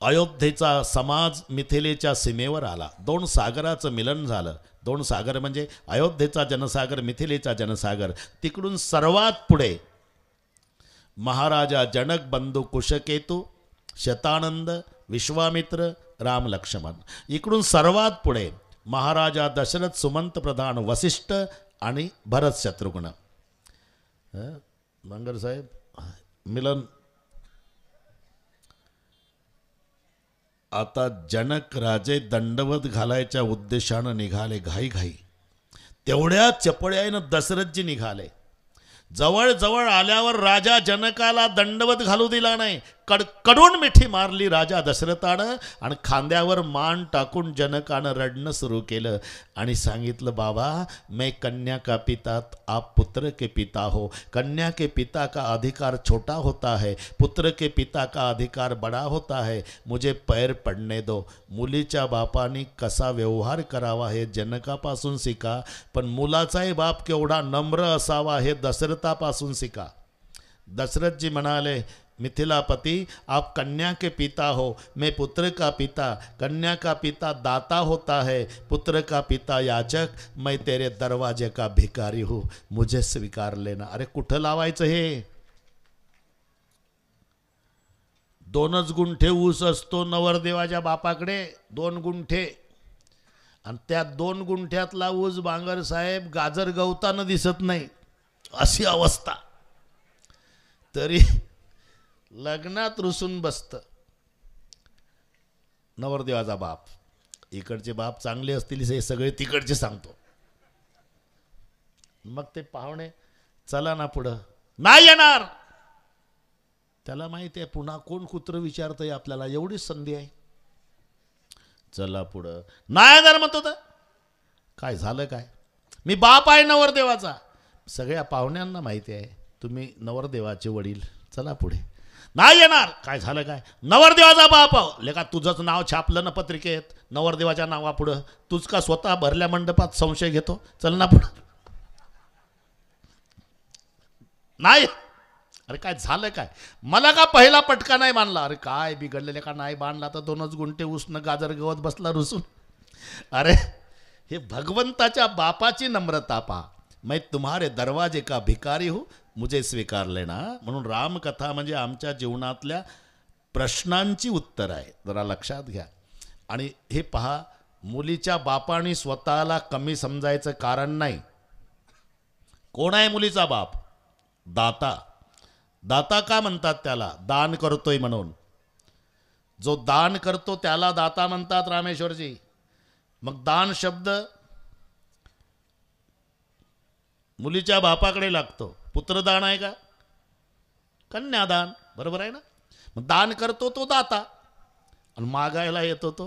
अयोध्येचा समाज मिथिलेच्या सीमेवर आला. 2 सागराचं मिलन झालं. 2 सागर म्हणजे अयोध्येचा जनसागर, मिथिलेचा जनसागर. तिकडून सर्वात पुढे महाराजा जनक बंधू कुशकेतू शतानंद विश्वामित्र राम लक्ष्मण. इकडून सर्वात पुढे महाराजा दशरथ सुमंत प्रधान वसिष्ठ आणि भरत शत्रुघ्न. मंगर साहेब मिलन. आता जनक राजे दंडवत घालायच्या उद्देशानं निघाले घाई. तेवढ्या चपळ्यानं दशरथजी निघाले. जवळ जवळ आल्यावर राजा जनकाला दंडवत घालू दिला नाही. कडकडून मिठी मारली राजा दशरथानं आणि खांद्यावर मान टाकून जनकानं रडणं सुरू केलं आणि सांगितलं, बाबा मैं कन्या का पिता, आप पुत्र के पिता हो. कन्या के पिता का अधिकार छोटा होता है, पुत्र के पिता का अधिकार बड़ा होता है. मुझे पैर पडणे दो. मुलीच्या बापानी कसा व्यवहार करावा हे जनकापासून शिका, पण मुलाचाही बाप केवढा नम्र असावा हे दशरथापासून शिका. दशरथ जी म्हणाले, मिथिलापति आप कन्या के पिता हो, मैं पुत्र का पिता. कन्या का पिता दाता होता है, पुत्र का पिता याचक. मैं तेरे दरवाजे का भिकारी हूँ, मुझे स्वीकार लेना. अरे कुठं लावायचं हे? 2 गुंठे ऊस असतो नवरदेवाच्या बापाकडे, 2 गुंठे. आणि त्या 2 गुंठ्यातला ऊस बांगर साहेब गाजर गवताना दिसत नाही, अशी अवस्था. तरी लग्नात रुसून बसतं नवरदेवाचा बाप. इकडचे बाप चांगले असतील हे सगळे तिकडचे सांगतो. मग ते पाहुणे चला ना पुढं, नाही येणार. त्याला माहिती आहे पुन्हा कोण कुत्र विचारतंय आपल्याला, एवढीच संधी आहे. चला पुढं, नाही येणार म्हणत होता. काय झालं काय? मी बाप आहे नवरदेवाचा. सगळ्या पाहुण्यांना माहिती आहे तुम्ही नवरदेवाचे वडील. चला पुढे, नाही येणार. काय झालं काय? नवरदेवाचा बाप लेका, तुझंच नाव छापलं ना पत्रिकेत नवरदेवाच्या नावापुढं. तूच का स्वतः भरल्या मंडपात संशय घेतो? चल ना पुढं. नाही. अरे काय झालं काय? मला का पहिला पटका नाही बांधला? अरे काय बिघडलेले का नाही बांधला तर 2 गुंठे उसनं गाजर गवत बसला रुसून. अरे हे भगवंताच्या बापाची नम्रता पा. मैं तुम्हारे दरवाजे का भिकारी हूँ, मुझे स्वीकार लेना. म्हणून रामकथा म्हणजे आमच्या जीवनातल्या प्रश्नांची उत्तर आहे, जरा लक्षात घ्या. आणि हे पहा, मुलीच्या बापाने स्वतःला कमी समजायचं कारण नाही. कोण आहे मुलीचा बाप? दाता. दाता का म्हणतात त्याला? दान करतोय म्हणून. जो दान करतो त्याला दाता म्हणतात रामेश्वरजी. मग दान शब्द मुलीच्या बापाकडे लागतो. पुत्रदान आहे का? कन्यादान. बरोबर आहे ना? मग दान करतो तो दाता आणि मागायला येतो तो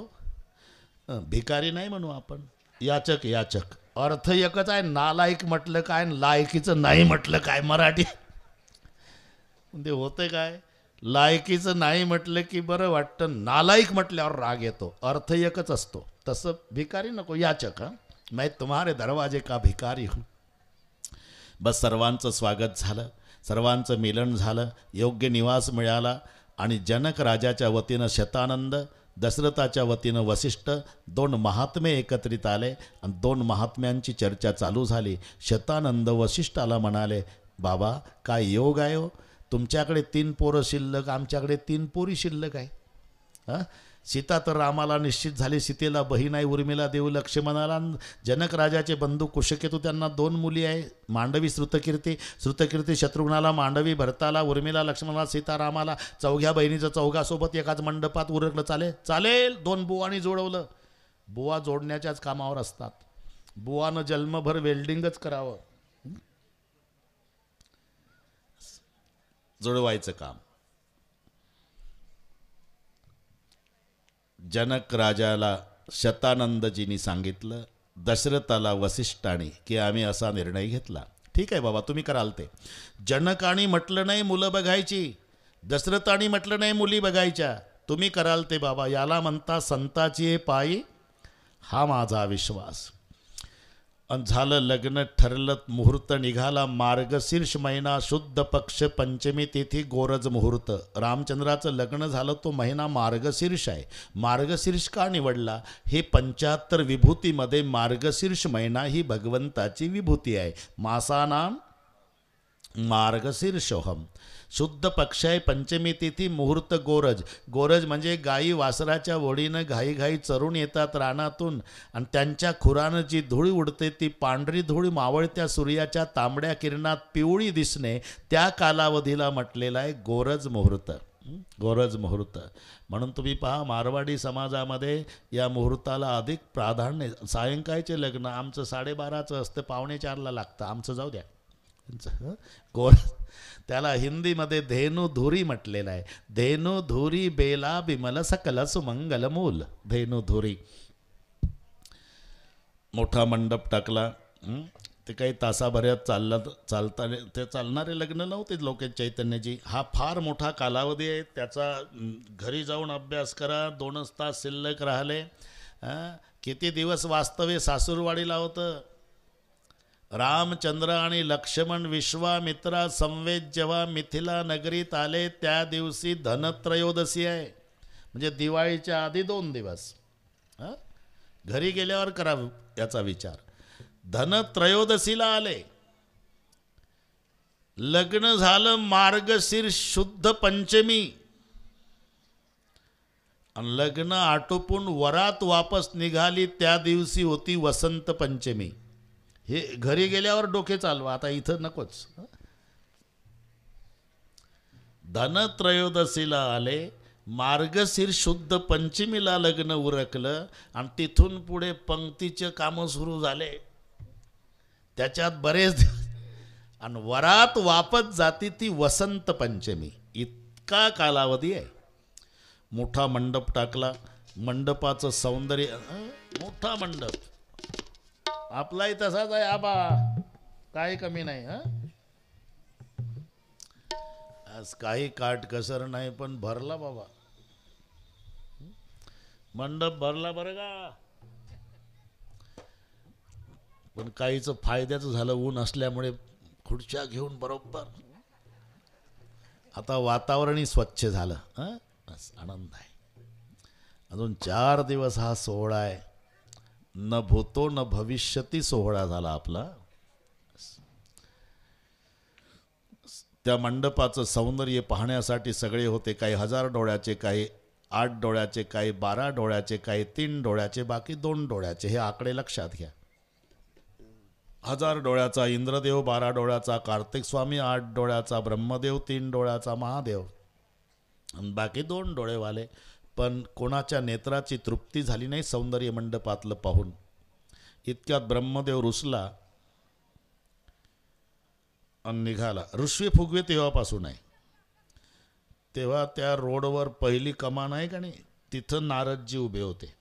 भिकारी. नाही म्हणू आपण, याचक. याचक अर्थ एकच आहे. नालायक म्हटलं काय, लायकीचं नाही म्हटलं काय मराठी. ते होतं काय, लायकीचं नाही म्हटलं की बरं वाटतं, नालायक म्हटल्यावर राग येतो. अर्थ एकच असतो. तसं भिकारी नको, याचक. हां, मैं तुम्हारे दरवाजे का भिकारी हूँ. बस सर्वांचं स्वागत झालं, सर्वांचं मिलन झालं, योग्य निवास मिळाला. आणि जनक राजाच्या वतीनं शतानंद, दशरथाच्या वतीनं वसिष्ठ, 2 महात्मे एकत्रित आले आणि 2 महात्म्यांची चर्चा चालू झाली. शतानंद वसिष्ठाला म्हणाले, बाबा काय योग आहे हो, तुमच्याकडे 3 पोरं शिल्लक, आमच्याकडे 3 पोरी शिल्लक आहे. हां, सीता तर रामाला निश्चित झाली, सीतेला बहीण आहे उर्मिला देऊ लक्ष्मणाला. जनक राजाचे बंधू कुशकेतू त्यांना 2 मुली आहे, मांडवी श्रुतकीर्ती. श्रुतकीर्ती शत्रुघ्नाला, मांडवी भरताला, उर्मिला लक्ष्मणाला, सीता रामाला. 4 बहिणीचं 4सोबत एकाच मंडपात उरकलं. चालेल? चालेल. 2 बुवानी जोडवलं. बुवा जोडण्याच्याच कामावर असतात. बुवानं जन्मभर वेल्डिंगच करावं, जोडवायचं काम. जनक राजाला शतानंदजींनी सांगितलं, दशरथाला वसिष्ठाने, की आम्ही असा निर्णय घेतला. ठीक आहे बाबा, तुम्ही कराल ते. जनकाने म्हटलं नाही मुलं बघायची, दशरथाने म्हटलं नाही मुली बघायच्या. तुम्ही कराल ते बाबा. याला म्हणता संताची पायी, हा माझा विश्वास. आणि झालं लग्न, ठरलं. मुहूर्त निघाला. मार्गशीर्ष महिना, शुद्ध पक्ष, पंचमी तिथी, गोरज मुहूर्त. रामचंद्राचं लग्न झालं, तो महिना मार्गशीर्ष आहे. मार्गशीर्ष का निवडला? हे 75 विभूतीमध्ये मार्गशीर्ष महिना ही भगवंताची विभूती आहे. मासानाम मार्गशीर्षोहम. शुद्ध पक्ष आहे, पंचमी तिथी, मुहूर्त गोरज. गोरज म्हणजे गायी वासराच्या ओढीनं घाई चरून येतात रानातून आणि त्यांच्या खुरानं जी धूळ उडते ती पांढरी धूळ मावळत्या सूर्याच्या तांबड्या किरणात पिवळी दिसणे, त्या कालावधीला म्हटलेला आहे गोरज मुहूर्त. गोरज मुहूर्त. म्हणून तुम्ही पहा मारवाडी समाजामध्ये या मुहूर्ताला अधिक प्राधान्य. सायंकाळचे लग्न आमचं 12:30चं असतं, 3:45ला लागतं, आमचं जाऊ द्या. गोर त्याला हिंदीमध्ये धेनू धुरी म्हटलेलं आहे. धेनू धुरी बेला बिमल सकल सुमंगल मूल. धेनू धुरी. मोठा मंडप टाकला. ते काही तासाभरात चालता ते चालणारे लग्न नव्हते लोक चैतन्यजी. हा फार मोठा कालावधी आहे. त्याचा घरी जाऊन अभ्यास करा. 2च तास शिल्लक राहिले. किती दिवस वास्तव्य सासूरवाडीला होतं. रामचंद्र आणि लक्ष्मण विश्वामित्रा समवेत जेव्हा मिथिला नगरीत आले त्या दिवशी धनत्रयोदशी आहे, म्हणजे दिवाळीच्या आधी 2 दिवस. घरी गेल्यावर करा याचा विचार. धनत्रयोदशीला आले. लग्न झालं मार्गशीर्ष शुद्ध पंचमी आणि लग्न आटोपून वरात वापस निघाली त्या दिवशी होती वसंत पंचमी. हे घरी गेल्यावर डोके चालवा, आता इथं नकोच. धनत्रयोदशीला आले, मार्गशीर्ष शुद्ध पंचमीला लग्न उरकलं आणि तिथून पुढे पंक्तीचे कामं सुरू झाले. त्याच्यात बरेच दिवस आणि वरात वापस जाती ती वसंत पंचमी. इतका कालावधी आहे. मोठा मंडप टाकला. मंडपाचं सौंदर्य, मोठा मंडप आपलाही तसाच आहे आबा, काही कमी नाही. आज काही काटकसर नाही, पण भरला बाबा, मंडप भरला बरं का. पण काहीच फायद्याचं झालं, ऊन असल्यामुळे खुर्च्या घेऊन बरोबर. आता वातावरणही स्वच्छ झालं. बस आनंद आहे. अजून 4 दिवस हा सोहळा आहे. न भूतो न भविष्यती सोहळा झाला आपला. त्या मंडपाचं सौंदर्य पाहण्यासाठी सगळे होते. काही 1000 डोळ्याचे, काही 8 डोळ्याचे, काही 12 डोळ्याचे, काही 3 डोळ्याचे, बाकी 2 डोळ्याचे. हे आकडे लक्षात घ्या. 1000 डोळ्याचा इंद्रदेव, 12 डोळ्याचा कार्तिक स्वामी, 8 डोळ्याचा ब्रह्मदेव, 3 डोळ्याचा महादेव आणि बाकी 2 डोळेवाले. पण कोणाच्या नेत्राची तृप्ती झाली नाही सौंदर्य मंडपातलं पाहून. इतक्यात ब्रह्मदेव रुसला आणि निघाला. ऋषी फुगवे तेव्हापासून आहे. तेव्हा त्या रोडवर पहिली कमान आहे का नाही, तिथं नारदजी उभे होते.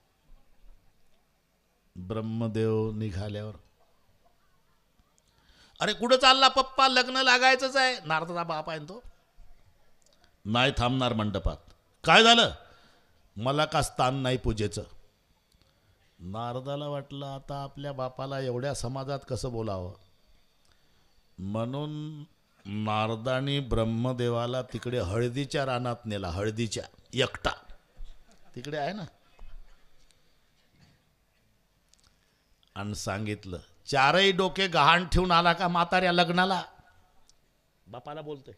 ब्रह्मदेव निघाल्यावर, अरे कुठं चालला पप्पा, लग्न लागायचंच आहे. नारदाचा बाप आहे तो. नाही थांबणार मंडपात. काय झालं? मला का स्थान नाही पूजेचं. नारदाला वाटलं आता आपल्या बापाला एवढ्या समाजात कसं बोलावं, म्हणून नारदानी ब्रह्मदेवाला तिकडे हळदीच्या रानात नेला. हळदीच्या एकटा तिकडे आहे ना, आणि सांगितलं 4ही डोके गहाण ठेवून आला का म्हाताऱ्या लग्नाला. बापाला बोलतोय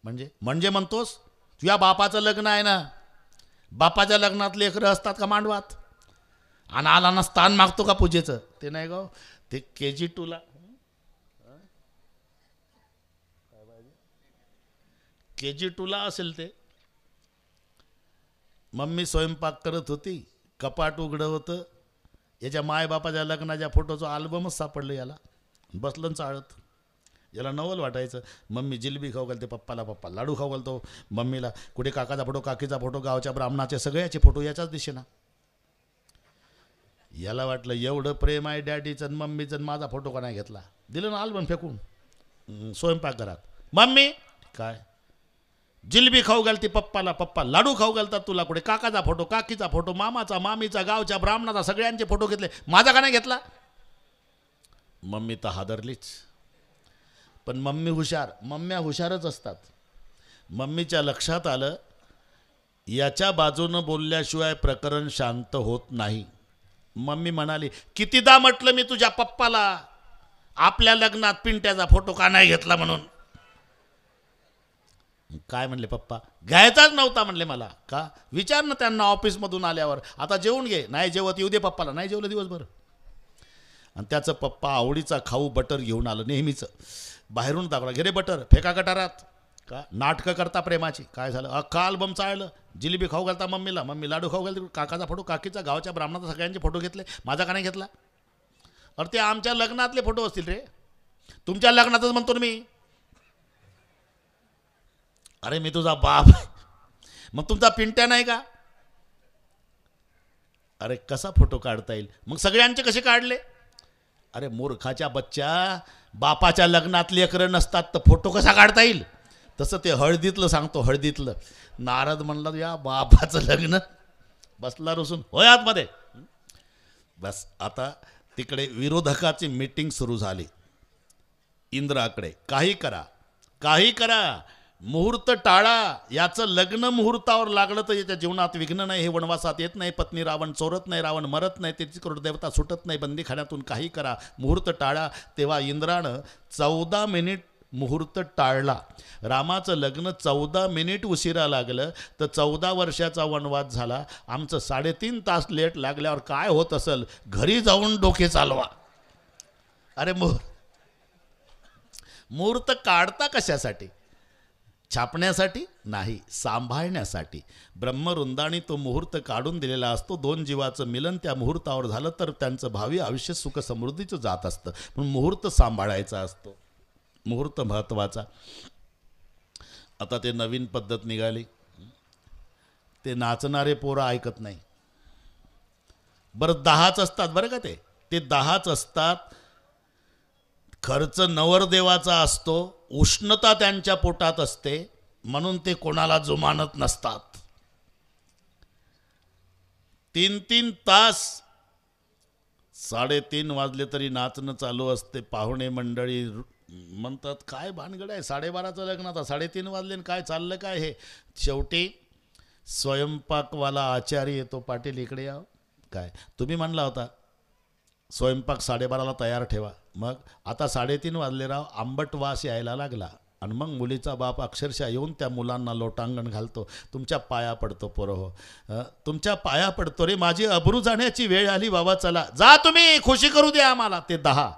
म्हणजे म्हणतोस तुझ्या बापाचं लग्न आहे ना, बापाच्या लग्नात लेकरं असतात का मांडवात, आणि आला ना स्थान मागतो का पूजेचं. ते नाही गो, ते KG2ला KG2ला असेल ते. मम्मी स्वयंपाक करत होती, कपाट उघडं होतं, याच्या मायबापाच्या लग्नाच्या फोटोचं अल्बमच सापडलं याला. बसलं चाळत. याला नवल वाटायचं. मम्मी जिलबी खाऊ घालते पप्पाला, पप्पा लाडू खाऊ घालतो मम्मीला. कुठे काकाचा फोटो, काकीचा फोटो, गावच्या ब्राह्मणाचे सगळ्याचे फोटो याच्याच दिशेना. याला वाटलं एवढं प्रेम आहे डॅडीचं मम्मीचं, माझा फोटो का नाही घेतला. दिलं ना अल्बम फेकून स्वयंपाकघरात. मम्मी काय जिलबी खाऊ घालते पप्पाला, पप्पा लाडू खाऊ घालतात तुला. कुठे काकाचा फोटो, काकीचा फोटो, मामाचा, मामीचा, गावच्या ब्राह्मणाचा, सगळ्यांचे फोटो घेतले, माझा का नाही घेतला. मम्मी तर हादरलीच. पण मम्मी हुशार, मम्म्या हुशारच असतात. मम्मीच्या लक्षात आलं याच्या बाजूनं बोलल्याशिवाय प्रकरण शांत होत नाही. मम्मी म्हणाली, कितीदा म्हटलं मी तुझ्या पप्पाला आपल्या लग्नात पिंट्याचा फोटो का नाही घेतला म्हणून. काय म्हणले पप्पा? घ्यायचाच नव्हता म्हणले मला. का? विचार ना त्यांना ऑफिसमधून आल्यावर. आता जेवून घे. नाही जेवत येऊ दे पप्पाला. नाही जेवलं दिवसभर. आणि त्याचं पप्पा आवडीचा खाऊ बटर घेऊन आलं नेहमीचं. बाहेरून दाखवला, घे रे बटर, फेका गटारात. का? नाटकं करता प्रेमाची. काय झालं? अख्खा अल्बम चाळलं. जिलेबी खाऊ घालता मम्मीला, मम्मी लाडू खाऊ घालते. काकाचा फोटो, काकीचा, गावच्या ब्राह्मणाचा, सगळ्यांचे फोटो घेतले. माझा का नाही घेतला? अरे ते आमच्या लग्नातले फोटो असतील रे. तुमच्या लग्नातच म्हणतो ना मी. अरे मी तुझा बाप. मग तुमचा पिंट्या नाही का? अरे कसा फोटो काढता येईल? मग सगळ्यांचे कसे काढले? अरे मूर्खाच्या बच्चा, बापाच्या लग्नात लेकरं नसतात तर फोटो कसा काढता येईल? तसं ते हळदीतलं सांगतो, हळदीतलं. नारद म्हणला, या बापाचं लग्न. बसला रुसून, होय आतमध्ये. बस आता तिकडे विरोधकाची मीटिंग सुरू झाली. इंद्राकडे, काही करा, काही करा, मुहूर्त टाळा. याचं लग्न मुहूर्तावर लागलं तर याच्या जीवनात विघ्न नाही. हे वनवासात येत नाही. पत्नी रावण चोरत नाही, रावण मरत नाही, त्याची देवता सुटत नाही, बंदीखान्यातून काही करा, मुहूर्त टाळा. तेव्हा इंद्रानं 14 मिनिट मुहूर्त टाळला. रामाचं लग्न 14 मिनिट उशिरा लागलं तर 14 वर्षाचा वनवास झाला. आमचं 3.5 तास लेट लागल्यावर काय होत असेल? घरी जाऊन डोके चालवा. अरे मुहूर्त काढता कशासाठी? छापण्यासाठी नाही, सांभाळण्यासाठी. ब्रह्मवृंदाने तो मुहूर्त काढून दिलेला असतो. 2 जीवाचं मिलन त्या मुहूर्तावर झालं तर त्यांचं भावी आयुष्य सुख समृद्धीचं जात असतं. पण मुहूर्त सांभाळायचा असतो. मुहूर्त महत्त्वाचा. आता ते नवीन पद्धत निघाली. ते नाचणारे पोरं ऐकत नाही. बरं 10च असतात बरं का. ते 10च असतात. खर्च नवरदेवाचा असतो. उष्णता त्यांच्या पोटात असते म्हणून ते कोणाला जुमानत नसतात. 3-3 तास 3:30 वाजले तरी नाचणं चालू असते. पाहुणे मंडळी म्हणतात, काय भानगड आहे, 12:30चं लग्न, आता 3:30 वाजले, काय चाललं काय हे? शेवटी स्वयंपाकवाला आचारी येतो. पाटील इकडे या. काय तुम्ही म्हणला होता स्वयंपाक 12:30ला तयार ठेवा. मग आता 3:30 वाजले राव. आंबट वास यायला लागला. आणि मग मुलीचा बाप अक्षरशः येऊन त्या मुलांना लोटांगण घालतो. तुमच्या पाया पडतो पोरं हो, तुमच्या पाया पडतो रे, माझी अब्रू जाण्याची वेळ आली बाबा, चला जा तुम्ही, खुशी करू द्या आम्हाला. ते 10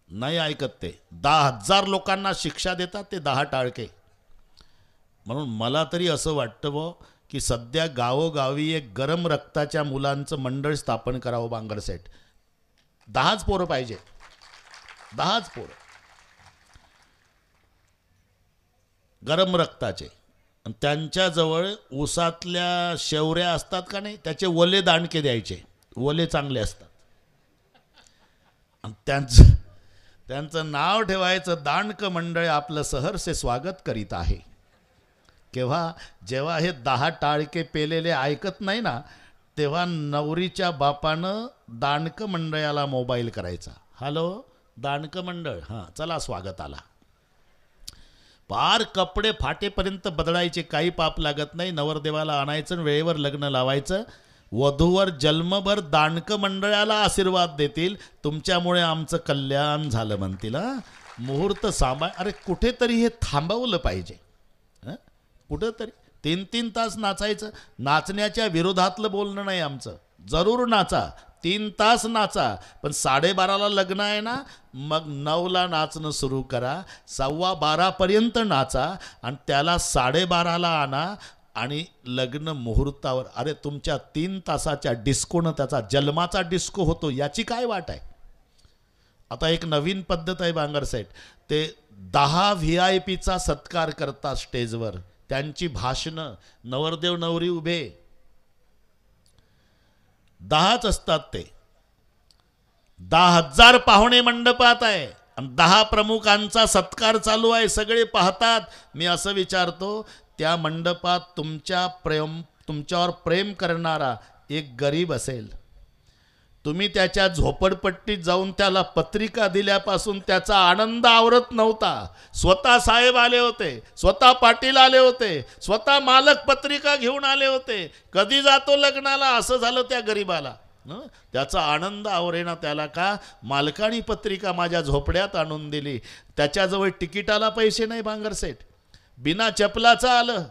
नाही ऐकत. ते 10,000 लोकांना शिक्षा देतात. ते 10 टाळके. म्हणून मला तरी असं वाटतं की सध्या गावोगावी एक गरम रक्ताच्या मुलांचं मंडळ स्थापन करावं बांगरसेठ. 10च पोरं पाहिजे. 10च पोरं गरम रक्ताचे. आणि त्यांच्याजवळ ऊसातल्या शेवऱ्या असतात का नाही, त्याचे ओले दांडके द्यायचे. ओले चांगले असतात. आणि त्यांचं नाव ठेवायचं दांडक मंडळ आपलं सहर्षे स्वागत करीत आहे. जेव्हा हे 10 टाळके पेलेले ऐकत नाही ना, तेव्हा नवरीच्या बापानं दांडक मंडळाला मोबाईल करायचा. हॅलो दांडक मंडळ, हां चला स्वागताला. पार कपडे फाटेपर्यंत बदलायचे, काही पाप लागत नाही. नवरदेवाला आणायचं, वेळेवर लग्न लावायचं. वधूवर जन्मभर दांडक मंडळाला आशीर्वाद देतील. तुमच्यामुळे आमचं कल्याण झालं म्हणतील. मुहूर्त सांभाळ. अरे कुठेतरी हे थांबवलं पाहिजे. कुठंतरी 3-3 तास नाचायचं. नाचण्याच्या विरोधातलं बोलणं नाही आमचं. जरूर नाचा, 3 तास नाचा, पण 12:30ला लग्न आहे ना, मग 9ला नाचणं सुरू करा. 12:15पर्यंत नाचा आणि त्याला 12:30ला आणा आणि लग्न मुहूर्तावर. अरे तुमच्या 3 तासाच्या डिस्कोनं त्याचा जन्माचा डिस्को होतो, याची काय वाट आहे? आता एक नवीन पद्धत आहे बांगरसेठ. ते 10 VIPचा सत्कार करतात स्टेजवर. त्यांची भाषणं, नवरदेव नवरी उभे, 10च असतात. ते 10,000 पाहुणे मंडपात आहे आणि 10 प्रमुखांचा सत्कार चालू आहे. सगळे पाहतात. मी असं विचारतो, त्या मंडपात तुमच्यावर प्रेम करणारा एक गरीब असेल, तुम्ही त्याच्या झोपडपट्टीत जाऊन त्याला पत्रिका दिल्यापासून त्याचा आनंद आवरत नव्हता. स्वतः साहेब आले होते, स्वतः पाटील आले होते, स्वतः मालक पत्रिका घेऊन आले होते. कधी जातो लग्नाला असं झालं त्या गरीबाला. त्याचा आनंद आवरेना त्याला. का? मालकानी पत्रिका माझ्या झोपड्यात आणून दिली. त्याच्याजवळ तिकिटाला पैसे नाही बांगरसेठ. बिना चपलाचं आलं,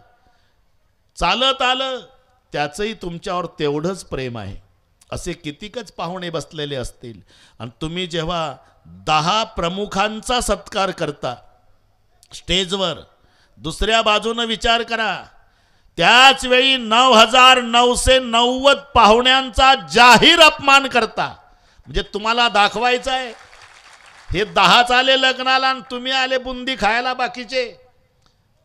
चालत आलं, त्याचंही तुमच्यावर तेवढंच प्रेम आहे. असे कितीकच पाहुणे बसलेले असतील आणि तुम्ही जेव्हा 10 प्रमुखांचा सत्कार करता स्टेजवर, दुसऱ्या बाजूनं विचार करा, त्याच वेळी 9,990 पाहुण्यांचा जाहीर अपमान करता. म्हणजे तुम्हाला दाखवायचं आहे हे 10च आले लग्नाला आणि तुम्ही आले बुंदी खायला बाकीचे.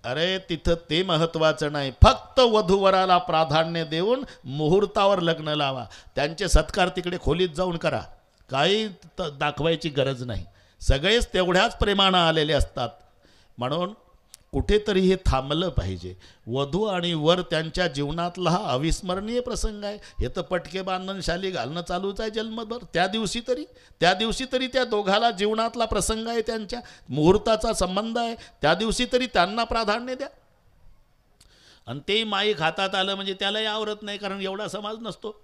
अरे तिथं ते महत्वाचं नाही, फक्त वधूवराला प्राधान्य देऊन मुहूर्तावर लग्न लावा. त्यांचे सत्कार तिकडे खोलीत जाऊन करा, काही दाखवायची गरज नाही. सगळेच तेवढ्याच प्रेमानं आलेले असतात. म्हणून कुठेतरी हे थांबलं पाहिजे. वधू आणि वर त्यांच्या जीवनातला हा अविस्मरणीय प्रसंग आहे. हे तर पटके बांधणं शाली घालणं चालूच आहे जन्मभर. त्या दिवशी तरी त्या दोघाला जीवनातला प्रसंग आहे, त्यांच्या मुहूर्ताचा संबंध आहे, त्या दिवशी तरी त्यांना प्राधान्य द्या. आणि ते माईक हातात आलं म्हणजे त्यालाही आवरत नाही, कारण एवढा समाज नसतो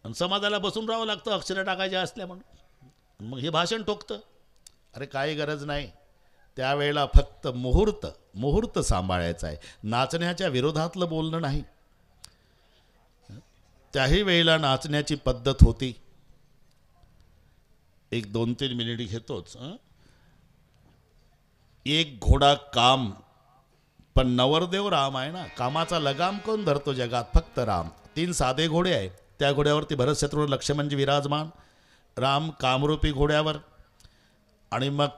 आणि समाजाला बसून राहावं लागतं अक्षरं टाकायचे असल्या म्हणून. मग हे भाषण टोकतं. अरे काही गरज नाही, त्यावेळेला फक्त मुहूर्त सांभाळायचा आहे. नाचण्याच्या विरोधातलं बोलणं नाही. त्याही वेळेला नाचण्याची पद्धत होती. एक 2-3 मिनिट घेतोच. एक घोडा काम, पण नवरदेव राम आहे ना. कामाचा लगाम कोण धरतो जगात? फक्त राम. 3 साधे घोडे आहेत, त्या घोड्यावरती भरत शत्रुघ्न लक्ष्मणजी विराजमान. राम कामरूपी घोड्यावर, आणि मग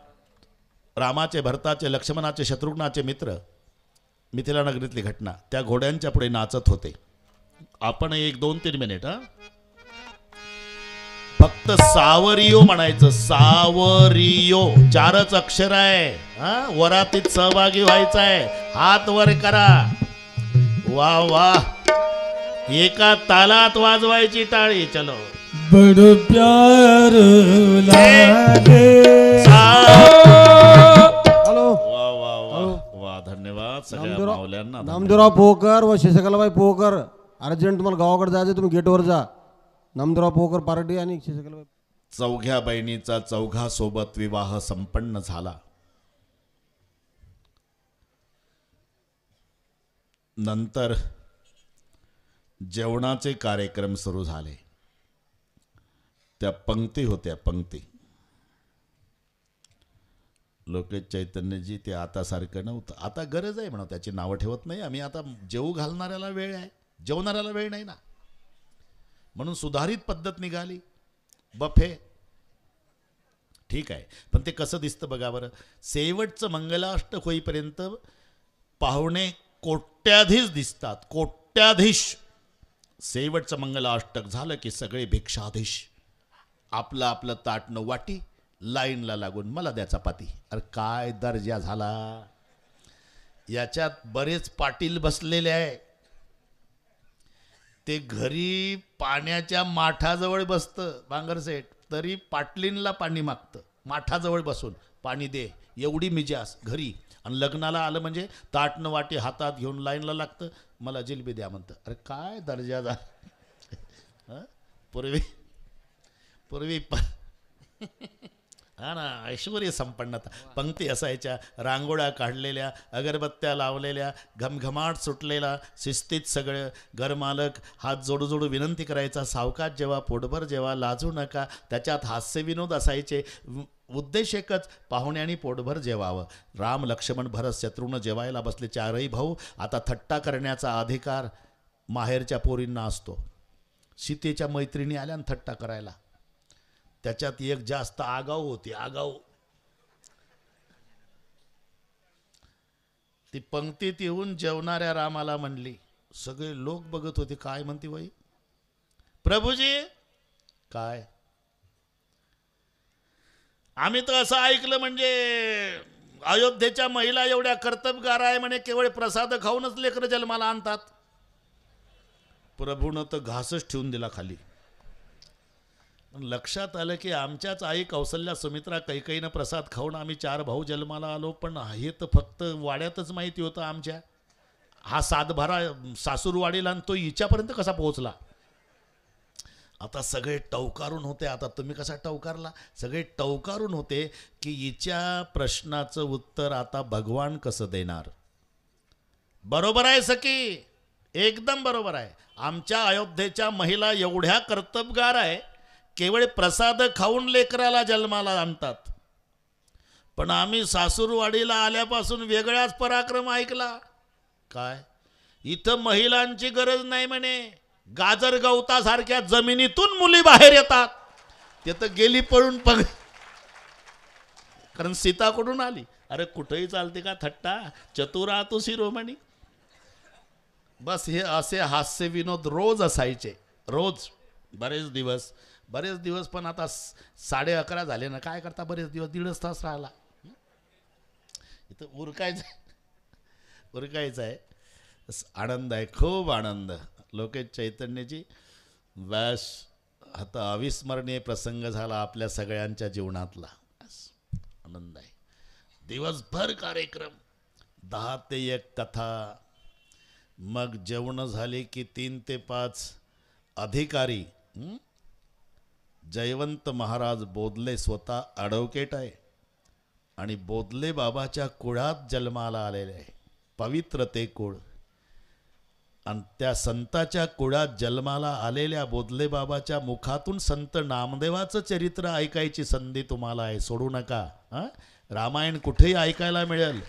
रामाचे, भरताचे, लक्ष्मणाचे, शत्रुघ्नाचे मित्र. मिथिला नगरीतली घटना. त्या घोड्यांच्या पुढे नाचत होते. आपण 1-2-3 मिनिट फक्त सावरियो म्हणायचं. सावरियो 4च अक्षर आहे. वरातीत सहभागी व्हायचं आहे. हात वर करा. वा वा, एका तालात वाजवायची टाळी. चलो. बड़ प्यार लागे. वा वा वा वा, धन्यवाद सगळ्या मावल्यांना. नामदेवराव पोकर व शशिकलाबाई पोकर, अर्जंट तुम्हाला गावाकडे जायचं, तुम्ही गेटवर जा. नामदेवराव पोकर पार्टी आणि शशिकलाबाई. चौघ्या बहिणीचा चौघासोबत विवाह संपन्न झाला. नंतर जेवणाचे कार्यक्रम सुरू झाले. त्या पंक्ती होत्या, पंक्ती. लोकेश चैतन्यजी ते आता सारखं नव्हतं. आता गरज आहे म्हणा, त्याची नावं ठेवत नाही आम्ही. आता जेवू घालणाऱ्याला वेळ आहे, जेवणाऱ्याला वेळ नाही ना, म्हणून सुधारित पद्धत निघाली. बफे ठीक आहे, पण ते कसं दिसतं बघा बरं. शेवटचं मंगलाष्टक होईपर्यंत पाहुणे कोट्याधीश दिसतात, कोट्याधीश. शेवटचं मंगलाष्टक झालं की सगळे भिक्षाधीश. आपलं आपलं ताटणं वाटी, लाईनला लागून मला द्या चपाती. अरे काय दर्जा झाला. याच्यात बरेच पाटील बसलेले आहे. ते घरी पाण्याच्या माठाजवळ बसतं बांगरसेठ, तरी पाटलींना पाणी मागतं. माठाजवळ बसून पाणी दे, एवढी मिजास घरी. आणि लग्नाला आलं म्हणजे ताटणं वाटी हातात घेऊन लाईनला लागतं, मला जिलबी द्या म्हणतं. अरे काय दर्जा झाला. पूर्वी हा ना, ऐश्वर्य संपन्नता. पंक्ती असायच्या, रांगोळ्या काढलेल्या, अगरबत्त्या लावलेल्या, घमघमाट सुटलेला, शिस्तीत सगळं. घरमालक हात जोडू जोडू विनंती करायचा, सावकाश जेव्हा, पोटभर जेव्हा, लाजू नका. त्याच्यात हास्यविनोद असायचे. उद्देश एकच, पाहुण्यांनी पोटभर जेवावं. राम, लक्ष्मण, भरत, शत्रुघ्न जेवायला बसले, 4ही भाऊ. आता थट्टा करण्याचा अधिकार माहेरच्या पोरींना असतो. सीतेच्या मैत्रिणी आल्या आणि थट्टा करायला. त्याच्यात एक जास्त आगाऊ होती, आगाऊ. ती पंक्तीत येऊन जेवणाऱ्या रामाला म्हणली. सगळे लोक बघत होते, काय म्हणते बाई. प्रभूजी काय, आम्ही तर असं ऐकलं म्हणजे अयोध्येच्या महिला एवढ्या कर्तबगार आहे म्हणे, केवळ प्रसाद खाऊनच लेकरं जन्माला आणतात. प्रभूनं तर घासच ठेवून दिला खाली. लक्षात आलं की आमच्याच आई कौसल्या, सुमित्रा, कैकेयीनं प्रसाद खाऊन आम्ही 4 भाऊ जन्माला आलो. पण हे तर फक्त वाड्यातच माहिती होतं आमच्या. हा सातभारा सासूरवाडीला आणि तो हिच्यापर्यंत कसा पोहोचला. आता सगळे टवकारून होते. आता तुम्ही कसा टवकारला? सगळे टवकारून होते की हिच्या प्रश्नाचं उत्तर आता भगवान कसं देणार. बरोबर आहे सखी, एकदम बरोबर आहे. आमच्या अयोध्येच्या महिला एवढ्या कर्तबगार आहे, केवळ प्रसाद खाऊन लेकराला जन्माला आणतात. पण आम्ही सासूरवाडीला आल्यापासून वेगळाच पराक्रम ऐकला. काय? इथं महिलांची गरज नाही म्हणे, गाजर गवतासारख्या जमिनीतून मुली बाहेर येतात. ते तर गेली पळून पग, कारण सीता कुठून आली. अरे कुठेही चालते का थट्टा, चतुरा तू शिरोमणी. बस हे असे हास्य विनोद रोज असायचे, रोज. बरेच दिवस पण आता 11:30 झाले ना, काय करता बरेच दिवस, 1.5 तास राहिला. इथं उरकायचं आहे. आनंद आहे, खूप आनंद. लोकेश चैतन्यजी व्यास आता अविस्मरणीय प्रसंग झाला आपल्या सगळ्यांच्या जीवनातला. आनंद आहे. दिवसभर कार्यक्रम, 10 ते 1 कथा, मग जेवण झाली की 3 ते 5 अधिकारी. जयवंत महाराज बोधले स्वतः ॲडव्होकेट आहे आणि बोधले बाबाच्या कुळात जन्माला आलेले आहे. पवित्र ते कुळ. आणि त्या संताच्या कुळात जन्माला आलेल्या बोधले बाबाच्या मुखातून संत नामदेवाचं चरित्र ऐकायची संधी तुम्हाला आहे, सोडू नका. रामायण कुठेही ऐकायला मिळेल.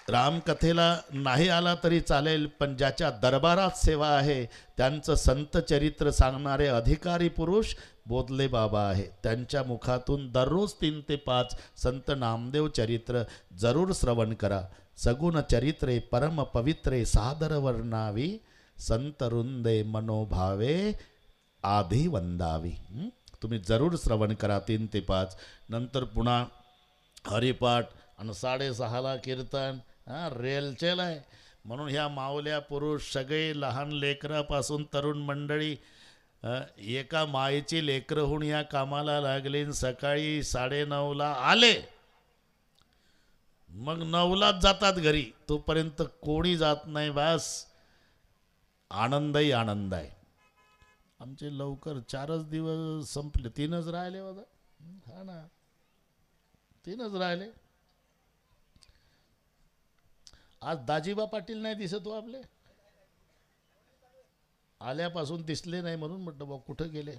रामकथेला नाही आला तरी चालेल, पण ज्याच्या दरबारात सेवा आहे त्यांचं संत चरित्र सांगणारे अधिकारी पुरुष बोधले बाबा आहे. त्यांच्या मुखातून दररोज 3 ते 5 संत नामदेव चरित्र जरूर श्रवण करा. सगुण चरित्रे परम पवित्रे सादर वर्णावी, संत रुंदे मनोभावे आधी वंदावी. तुम्ही जरूर श्रवण करा 3 ते 5. नंतर पुन्हा हरिपाठ आणि 6:30ला कीर्तन. रेलचेल आहे. म्हणून ह्या माऊल्या पुरुष सगळे, लहान लेकरापासून तरुण मंडळी, एका मायेची लेकरं होऊन या कामाला लागली. सकाळी 9:30ला आले, मग 9लाच जातात घरी. तोपर्यंत कोणी जात नाही. बस आनंदही आनंद आहे. आमचे लवकर 4च दिवस संपले. 3च राहिले होता. हा ना, 3च राहिले. आज दाजीबा पाटील नाही दिसत हो आपले. आल्यापासून दिसले नाही, म्हणून म्हटलं बा कुठं गेले.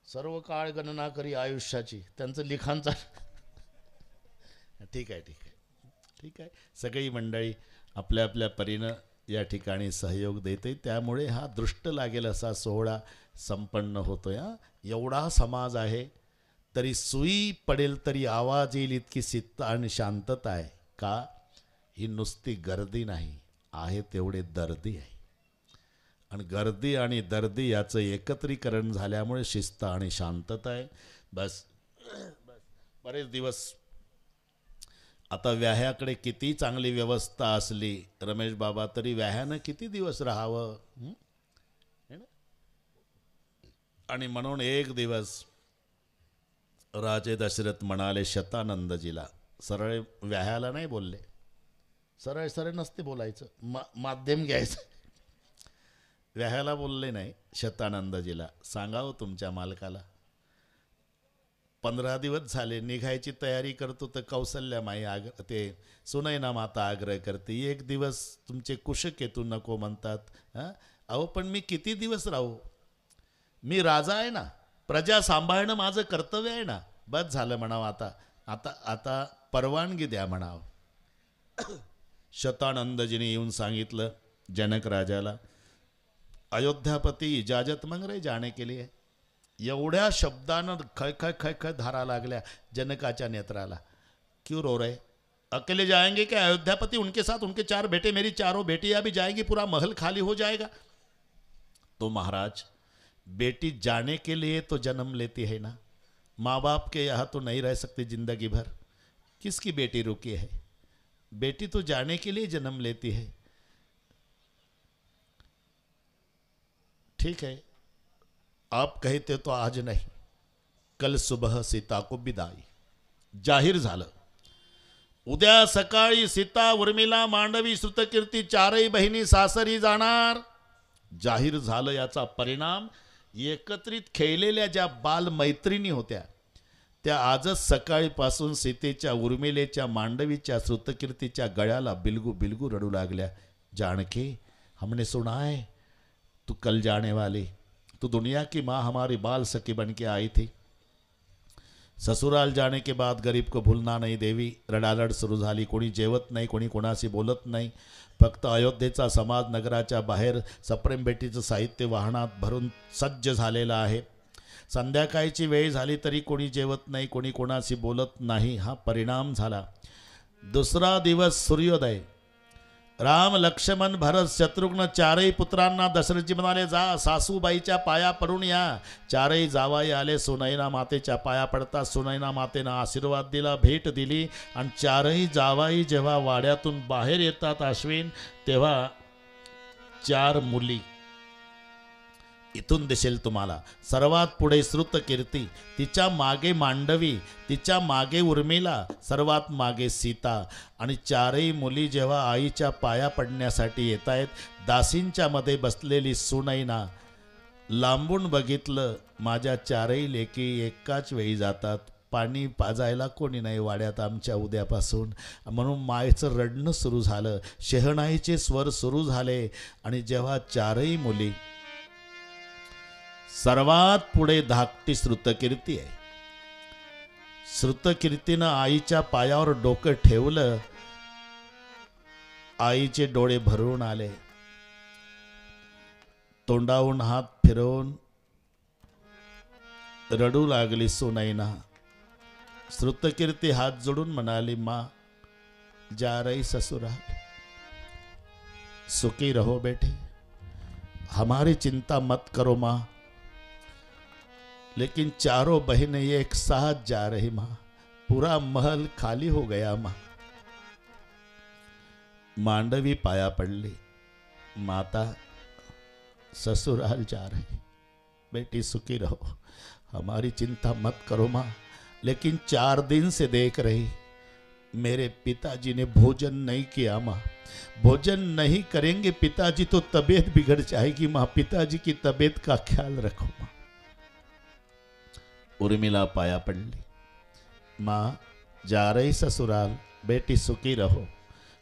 सर्व काळ गणना करी आयुष्याची, त्यांचं लिखाण चाल. ठीक आहे. सगळी मंडळी आपल्या आपल्या परीनं या ठिकाणी सहयोग देते. त्यामुळे हा दृष्ट लागेल असा सोहळा संपन्न होतोय. एवढा समाज आहे तरी सुई पडेल तरी आवाज येईल इतकी शिस्त आणि शांतता आहे. का? ही नुसती गर्दी नाही आहे, तेवढे दर्दी आहे. आणि गर्दी आणि दर्दी याचं एकत्रीकरण झाल्यामुळे शिस्त आणि शांतता आहे. बस बरेच दिवस आता व्याह्याकडे किती चांगली व्यवस्था असली रमेश बाबा, तरी व्याह्यानं किती दिवस राहावं. आणि म्हणून एक दिवस राजे दशरथ म्हणाले शतानंदजीला, सरळ व्याह्याला नाही बोलले, सरळ नसते बोलायचं, माध्यम घ्यायचं. व्याह्याला बोलले नाही, शतानंदजीला, सांगावं तुमच्या मालकाला 15 दिवस झाले निघायची तयारी करतो तर कौसल्यामाई ते सुनैना माता आग्रह करते, 1 दिवस तुमचे कुशकेतू नको म्हणतात. अहो पण मी किती दिवस राहू, मी राजा आहे ना, प्रजा सांभाळणं माझं कर्तव्य आहे ना. बस झालं म्हणावं, आता आता आता परवानगी द्या म्हणावं. शतानंदजीने येऊन सांगितलं जनक राजाला, अयोध्यापती इजाजत मांग रहे जाने के लिए. एवढ्या शब्दानं खय खय खय खय धारा लागल्या जनकाच्या नेत्राला. क्यों रो रहे, अकेले जाएंगे क्या अयोध्यापति, उनके साथ उनके 4 बेटे, मेरी 4 बेटियां भी जाएंगी, पूरा महल खाली हो जाएगा. तो महाराज, बेटी जाने के लिए तो जन्म लेती है ना, माँ बाप के यहाँ तो नहीं रह सकती जिंदगी भर. किसकी बेटी रुकी है, बेटी तो जाने के लिए जन्म लेती है. ठीक है, आप कहते तो आज नहीं, कल सुबह सीता को विदाई. जाहीर झालं, उद्या सकाळी सीता, उर्मिला, मांडवी, श्रुतकीर्ती 4ही बहिणी सासरी जाणार. जाहीर झालं. याचा परिणाम एकत्रित खेळलेल्या ज्या बालमैत्रिणी होत्या त्या आजच सकाळीपासून सीतेच्या, उर्मिलेच्या, मांडवीच्या, श्रुतकीर्तीच्या गळ्याला बिलगू बिलगू रडू लागल्या. जानकी, हमने सुना है तू कल जाने वाली, तू दुनिया की माँ हमारी बाल सखी बन के आई थी. ससुराल जाने के बाद गरीब को भूलना नहीं देवी. रडारड सुरू झाली. कोणी जेवत नाही, कोणी कोणाशी बोलत नाही. फक्त अयोध्येचा समाज नगराच्या बाहेर सप्रेमबेटीचं साहित्य वाहनात भरून सज्ज झालेलं आहे. संध्याकाळची वेळ झाली तरी कोणी जेवत नाही, कोणी कोणाशी बोलत नाही. हा परिणाम झाला. दुसरा दिवस सूर्योदय. राम, लक्ष्मण, भरत, शत्रुघ्न चारही पुत्रांना दशरथजी म्हणाले, जा सासूबाईच्या पाया पडून या. चारही जावाई आले. सुनैना मातेच्या पाया पडता सुनैना मातेनं आशीर्वाद दिला, भेट दिली. आणि चारही जावाई जेव्हा वाड्यातून बाहेर येतात अश्विन, तेव्हा 4 मुली इथून दिसेल तुम्हाला. सर्वात पुढे श्रुतकीर्ती, तिच्या मागे मांडवी, तिच्या मागे उर्मिला, सर्वात मागे सीता. आणि चारही मुली जेव्हा आईच्या पाया पडण्यासाठी येत आहेत, दासींच्या मध्ये बसलेली सुनैना. लांबून बघितलं, माझ्या चारही लेकी एकाच वेळी जातात. पाणी पाजायला कोणी नाही वाड्यात आमच्या उद्यापासून. म्हणून मायेचं रडणं सुरू झालं, शहनाईचे स्वर सुरू झाले. आणि जेव्हा चारही मुली, सर्वात पुढे धाकटी श्रुतकीर्ती आहे. श्रुतकीर्तीनं आईच्या पायावर डोकं ठेवलं. आईचे डोळे भरून आले. तोंडावून हात फिरवून रडू लागली सुनैना. श्रुतकीर्ती हात जोडून म्हणाली, माँ जा रही ससुराल, सुखी रहो बेटे, हमारी चिंता मत करो माँ. लेकिन चारों बहनें एक साथ जा रही माँ, पूरा महल खाली हो गया माँ. मांडवी पाया पडली. माता, ससुराल जा रही, बेटी सुखी रहो, हमारी चिंता मत करो माँ. लेकिन 4 दिन से देख रही, मेरे पिताजी ने भोजन नहीं किया माँ. भोजन नहीं करेंगे पिताजी तो तबीयत बिगड़ जाएगी माँ. पिताजी की तबीयत का ख्याल रखो माँ. उर्मिला पाया पडली. माँ जा रही ससुराल, बेटी सुखी रहो,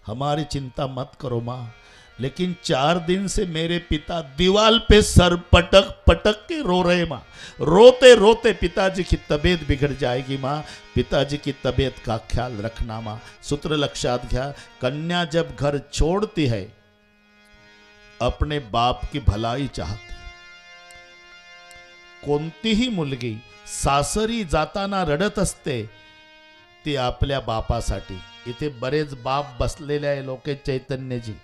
हमारी चिंता मत करो माँ. लेकिन 4 दिन से मेरे पिता दीवाल पे सर पटक पटक के रो रहे माँ. रोते रोते पिताजी की तबीयत बिगड़ जाएगी माँ. पिताजी की तबीयत का ख्याल रखना माँ. सूत्र लक्षात घ्या. कन्या जब घर छोड़ती है अपने बाप की भलाई चाहती. कोणतीही मुलगी सासरी जाताना रडत असते ती आपल्या बापासाठी. इथे बरेच बाप बसलेले आहे लोके चैतन्यजी.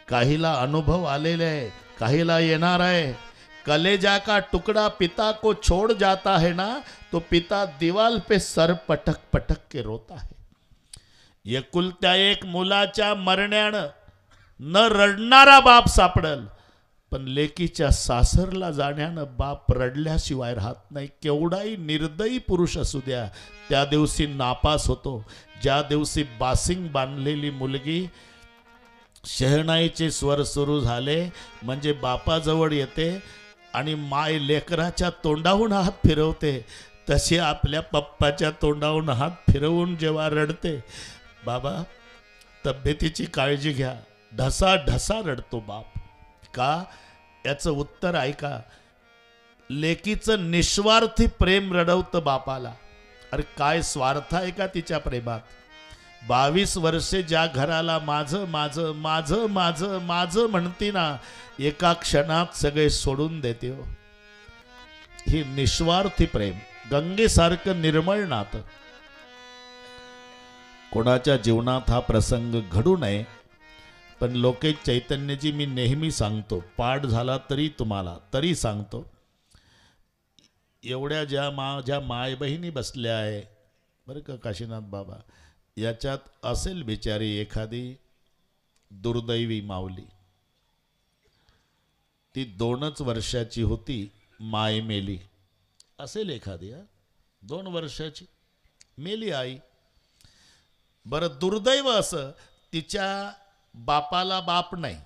काहीला अनुभव आलेले आहे, काहीला येणार आहे. कलेजा का टुकड़ा पिता को छोड़ जाता है ना, तो पिता दीवाल पे सर पटक पटक के रोता है. एकुलत्या एक मुलाच्या मरण्यानं न रडणारा बाप सापडल, पण लेकीच्या सासरला जाण्यानं बाप रडल्याशिवाय राहत नाही. केवढाही निर्दयी पुरुष असू द्या, त्या दिवशी नापास होतो. ज्या दिवशी बासिंग बांधलेली मुलगी, शहनाईचे स्वर सुरू झाले म्हणजे बापाजवळ येते आणि माय लेकराच्या तोंडाहून हात फिरवते, तशी आपल्या पप्पाच्या तोंडाहून हात फिरवून जेव्हा रडते, बाबा तब्येतीची काळजी घ्या, ढसा ढसा रडतो बाप. का? याचं उत्तर ऐका. लेकीचं निस्वार्थी प्रेम रडवतं बापाला. अरे काय स्वार्थ आहे का तिच्या प्रेमात? 22 वर्षे ज्या घराला माझं माझं माझं माझं माझं म्हणती ना, एका क्षणात सगळे सोडून देते हो. ही निस्वार्थी प्रेम, गंगेसारखं निर्मळ नातं. कोणाच्या जीवनात हा प्रसंग घडू नये, पण लोकेश चैतन्यजी मी नेहमी सांगतो, पाठ झाला तरी तुम्हाला तरी सांगतो, एवढ्या ज्या माझ्या माय बहिणी बसल्या आहे बरं का काशीनाथ बाबा, याच्यात असेल बिचारी एखादी दुर्दैवी माऊली. ती 2च वर्षाची होती, माय मेली. असेल एखादी 2 वर्षाची मेली आई. बरं दुर्दैव असं, तिच्या बापाला बाप नाही,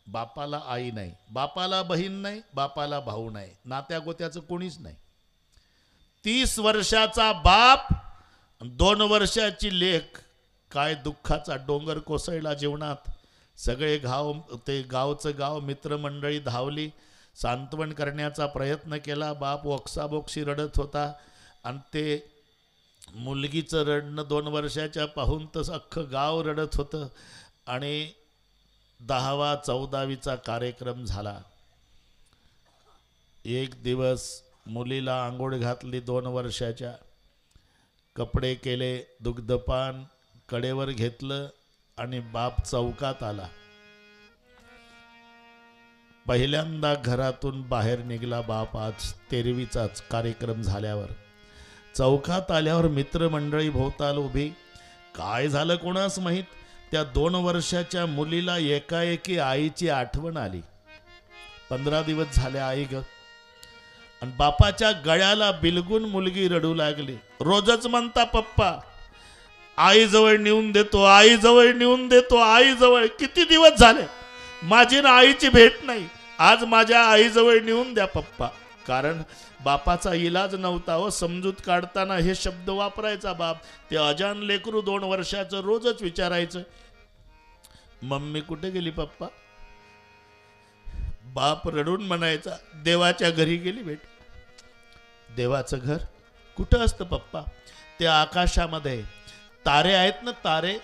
बापाला आई नाही, बापाला बहीण नाही, बापाला भाऊ नाही, नात्या गोत्याचं कोणीच नाही. 30 वर्षाचा बाप, 2 वर्षाची लेक, काय दुःखाचा डोंगर कोसळला जीवनात. सगळे ते गावचं गाव मित्रमंडळी धावली, सांत्वन करण्याचा प्रयत्न केला. बाप ओक्साबोक्षी रडत होता आणि ते मुलगीचं रडणं 2 वर्षाच्या पाहून तर अख्खं गाव रडत होतं. आणि 10वा 14वीचा कार्यक्रम झाला. एक दिवस मुलीला आंघोळ घातली 2 वर्षाच्या, कपडे केले, दुग्धपान कडेवर घेतलं आणि बाप चौकात आला. पहिल्यांदा घरातून बाहेर निघाला बाप. आज 13वीचाच कार्यक्रम झाल्यावर चौकात आल्यावर मित्रमंडळी भोवताल उभी. काय झालं कोणास माहीत, त्या 2 वर्षाच्या मुलीला एकाएकी आईची आठवण आली. 15 दिवस झाले आई ग. आणि बापाच्या गळ्याला बिलगून मुलगी रडू लागली. रोजच म्हणता पप्पा आईजवळ नेऊन देतो, आईजवळ नेऊन देतो, आईजवळ. किती दिवस झाले माझी ना आईची भेट नाही, आज माझ्या आईजवळ नेऊन द्या पप्पा. कारण बापाचा इलाज नव्हता हो. समजूत काढताना हे शब्द वापरायचा बाप. ते अजान लेकरू 2 वर्षाचं रोजच विचारायचं, मम्मी कुठे गेली पप्पा. बाप रडून म्हणायचा, देवाच्या घरी गेली बेटा. देवाचं घर कुठं असतं पप्पा. ते आकाशामध्ये तारे आहेत ना, तारे,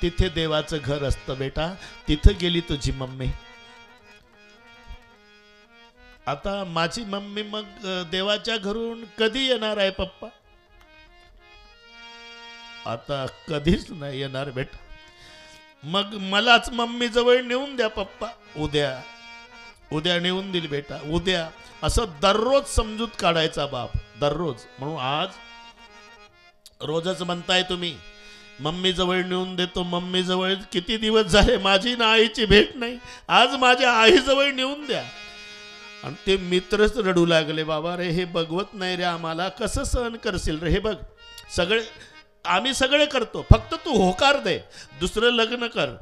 तिथे देवाचं घर असतं बेटा, तिथं गेली तुझी मम्मी. आता माझी मम्मी मग देवाच्या घरून कधी येणार आहे पप्पा. आता कधीच नाही येणार बेटा. मग मलाच मम्मी जवळ नेऊन द्या पप्पा. उद्या, उद्या नेऊन दिल बेटा, उद्या. असं दररोज समजूत काढायचा बाप, दररोज. म्हणून आज रोजच म्हणताय तुम्ही मम्मी जवळ नेऊन देतो, मम्मी जवळ. किती दिवस झाले माझी ना आईची भेट नाही, आज माझ्या आईजवळ नेऊन द्या. आणि ते मित्रच रडू लागले, बाबा रे हे बघवत नाही रे आम्हाला, कसं सहन करशील रे. हे बघ सगळे आम्ही सगळे करतो, फक्त तू होकार दे, दुसरं लग्न कर.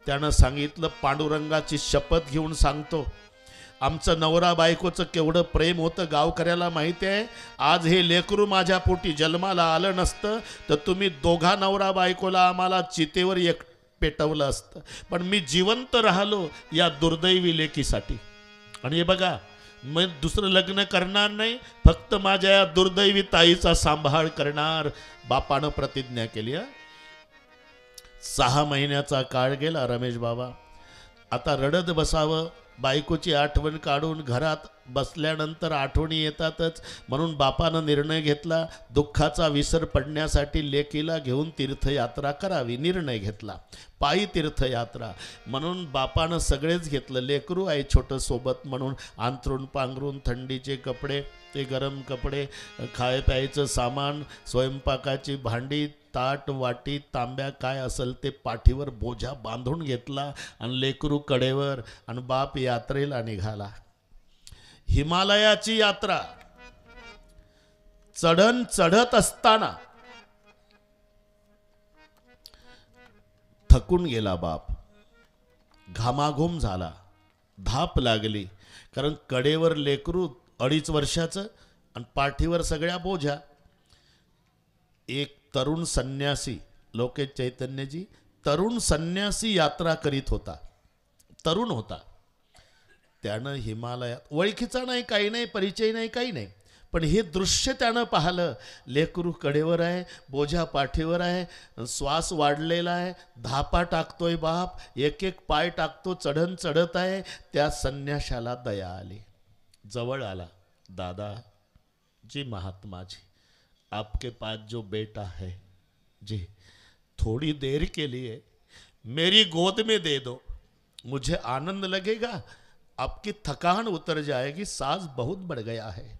त्यानं सांगितलं, पांडुरंगाची शपथ घेऊन सांगतो, आमचं नवरा बायकोचं केवढं प्रेम होतं गावकऱ्याला माहिती आहे. आज हे लेकरू माझ्या पोटी जन्माला आलं नसतं तर तुम्ही दोघा नवरा बायकोला आम्हाला चितेवर एक पेटवलं असतं. पण मी जिवंत राहिलो या दुर्दैवी लेकीसाठी. आणि हे बघा, मी दुसरं लग्न करणार नाही, फक्त माझ्या या दुर्दैवी ताईचा सांभाळ करणार. बापानं प्रतिज्ञा केली. 6 महिन्याचा काळ गेला रमेश बाबा. आता रडत बसावं, बायकोची आठवण काढून घरात बसल्यानंतर आठवणी येतातच. म्हणून बापानं निर्णय घेतला, दुःखाचा विसर पडण्यासाठी लेकीला घेऊन तीर्थयात्रा करावी. निर्णय घेतला, पायी तीर्थयात्रा. म्हणून बापानं सगळेच घेतलं. लेकरू आहे छोटं सोबत म्हणून अंथरूण पांघरून, थंडीचे कपडे, ते गरम कपडे, खाय प्यायचं सामान, स्वयंपाकाची भांडी, ताट वाटी तांब्या काय असेल ते पाठीवर बोझा बांधून घेतला आणि लेकरू कडेवर. आणि बाप यात्रेला निघाला. हिमालयाची यात्रा चढत असताना थकून गेला बाप. घामाघूम झाला, धाप लागली. कारण कडेवर लेकरू 2.5 वर्षाचं आणि पाठीवर सगळ्या बोझ्या. एक तरुण संन्यासी, लोकेश चैतन्यजी, तरुण संन्यासी यात्रा करीत होता. तरुण होता. त्यानं हिमालयात, ओळखीचा नाही, काही नाही, परिचय नाही, काही नाही, पण हे दृश्य त्यानं पाहिलं. लेकरू कडेवर आहे, बोझा पाठीवर आहे, श्वास वाढलेला आहे, धापा टाकतोय बाप, एक एक पाय टाकतो, चढत आहे. त्या संन्याशाला दया आली, जवळ आला. दादा जी, महात्मा जी, आपके पास जो बेटा है जी, थोड़ी देर के लिए मेरी गोद में दे दो, मुझे आनंद लगेगा, आपकी थकान उतर जाएगी, सांस बहुत बढ़ गया है.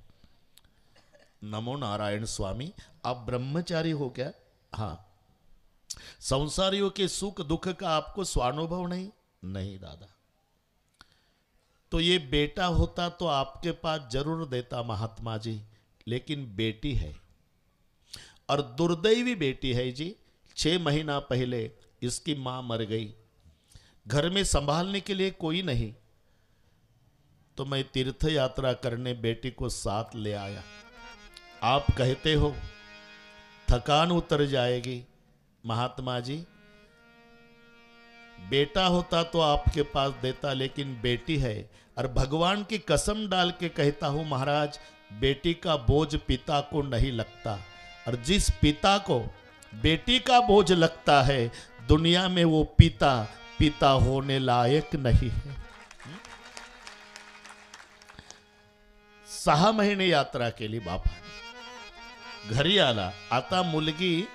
नमो नारायण स्वामी, आप ब्रह्मचारी हो क्या. हाँ. संसारियों के सुख दुख का आपको स्वानुभव नहीं. नहीं दादा. तो ये बेटा होता तो आपके पास जरूर देता महात्मा जी, लेकिन बेटी है और दुर्दैवी बेटी है जी. 6 महीना पहले इसकी माँ मर गई. घर में संभालने के लिए कोई नहीं, तो मैं तीर्थ यात्रा करने बेटी को साथ ले आया। आप कहते हो थकान उतर जाएगी। महात्मा जी, बेटा होता तो आपके पास देता, लेकिन बेटी है, और भगवान की कसम डाल के कहता हूं महाराज, बेटी का बोझ पिता को नहीं लगता, और जिस पिता को बेटी का बोझ लगता है दुनिया में वो पिता पिता होने लायक नहीं है। 6 महिने यात्रा केली बापा, घरी आला। आता मुलगी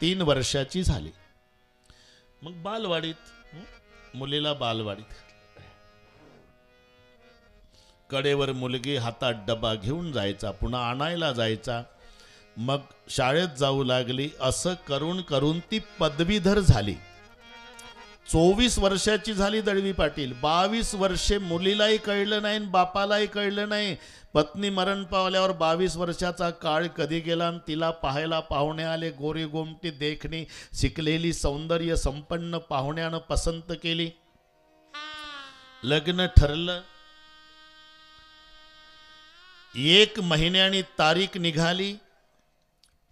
3 वर्षाची झाली, मग बालवाडीत, मुलीला बालवाडीत कडेवर मुलगी हातात डबा घेऊन जायचा, पुन्हा आणायला जायचा, मग शाळेत जाऊ लागली। असं करून करून ती पदवीधर झाली। 24 वर्षाची झाली दळवी पाटील। 22 वर्षे मुलीलाही कळलं नाही, बापालाही कळलं नाही। पत्नी मरण पावल्यावर 22 वर्षाचा काळ कधी गेला, आणि तिला पाहायला पाहुणे आले। गोरी गोमटी देखणी शिकलेली सौंदर्य संपन्न पाहुण्यानं पसंत केली, लग्न ठरलं। 1 महिन्यानी तारीख निघाली।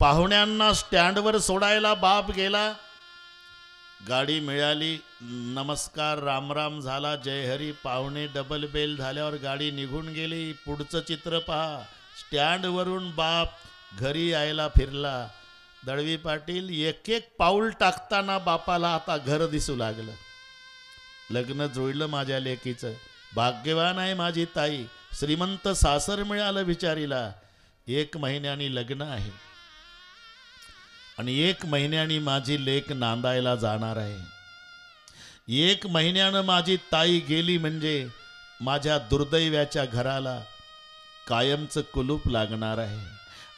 पाहुण्यांना स्टँडवर सोडायला बाप गेला, गाडी मिळाली, नमस्कार रामराम झाला, जय हरी, पाहुणे डबल बेल झाल्यावर गाडी निघून गेली। पुढचं चित्र पहा, स्टँडवरून बाप घरी यायला फिरला। दळवी पाटील एक एक पाऊल टाकताना बापाला आता घर दिसू लागलं। लग्न जुळलं माझ्या लेकीचं, भाग्यवान आहे माझी ताई, श्रीमंत सासर मिळालं बिचारीला। 1 महिन्यानी लग्न आहे, आणि 1 महिन्यानी माझी लेक नांदायला जाणार आहे। 1 महिन्यानं माझी ताई गेली म्हणजे माझ्या दुर्दैव्याच्या घराला कायमचं कुलूप लागणार आहे,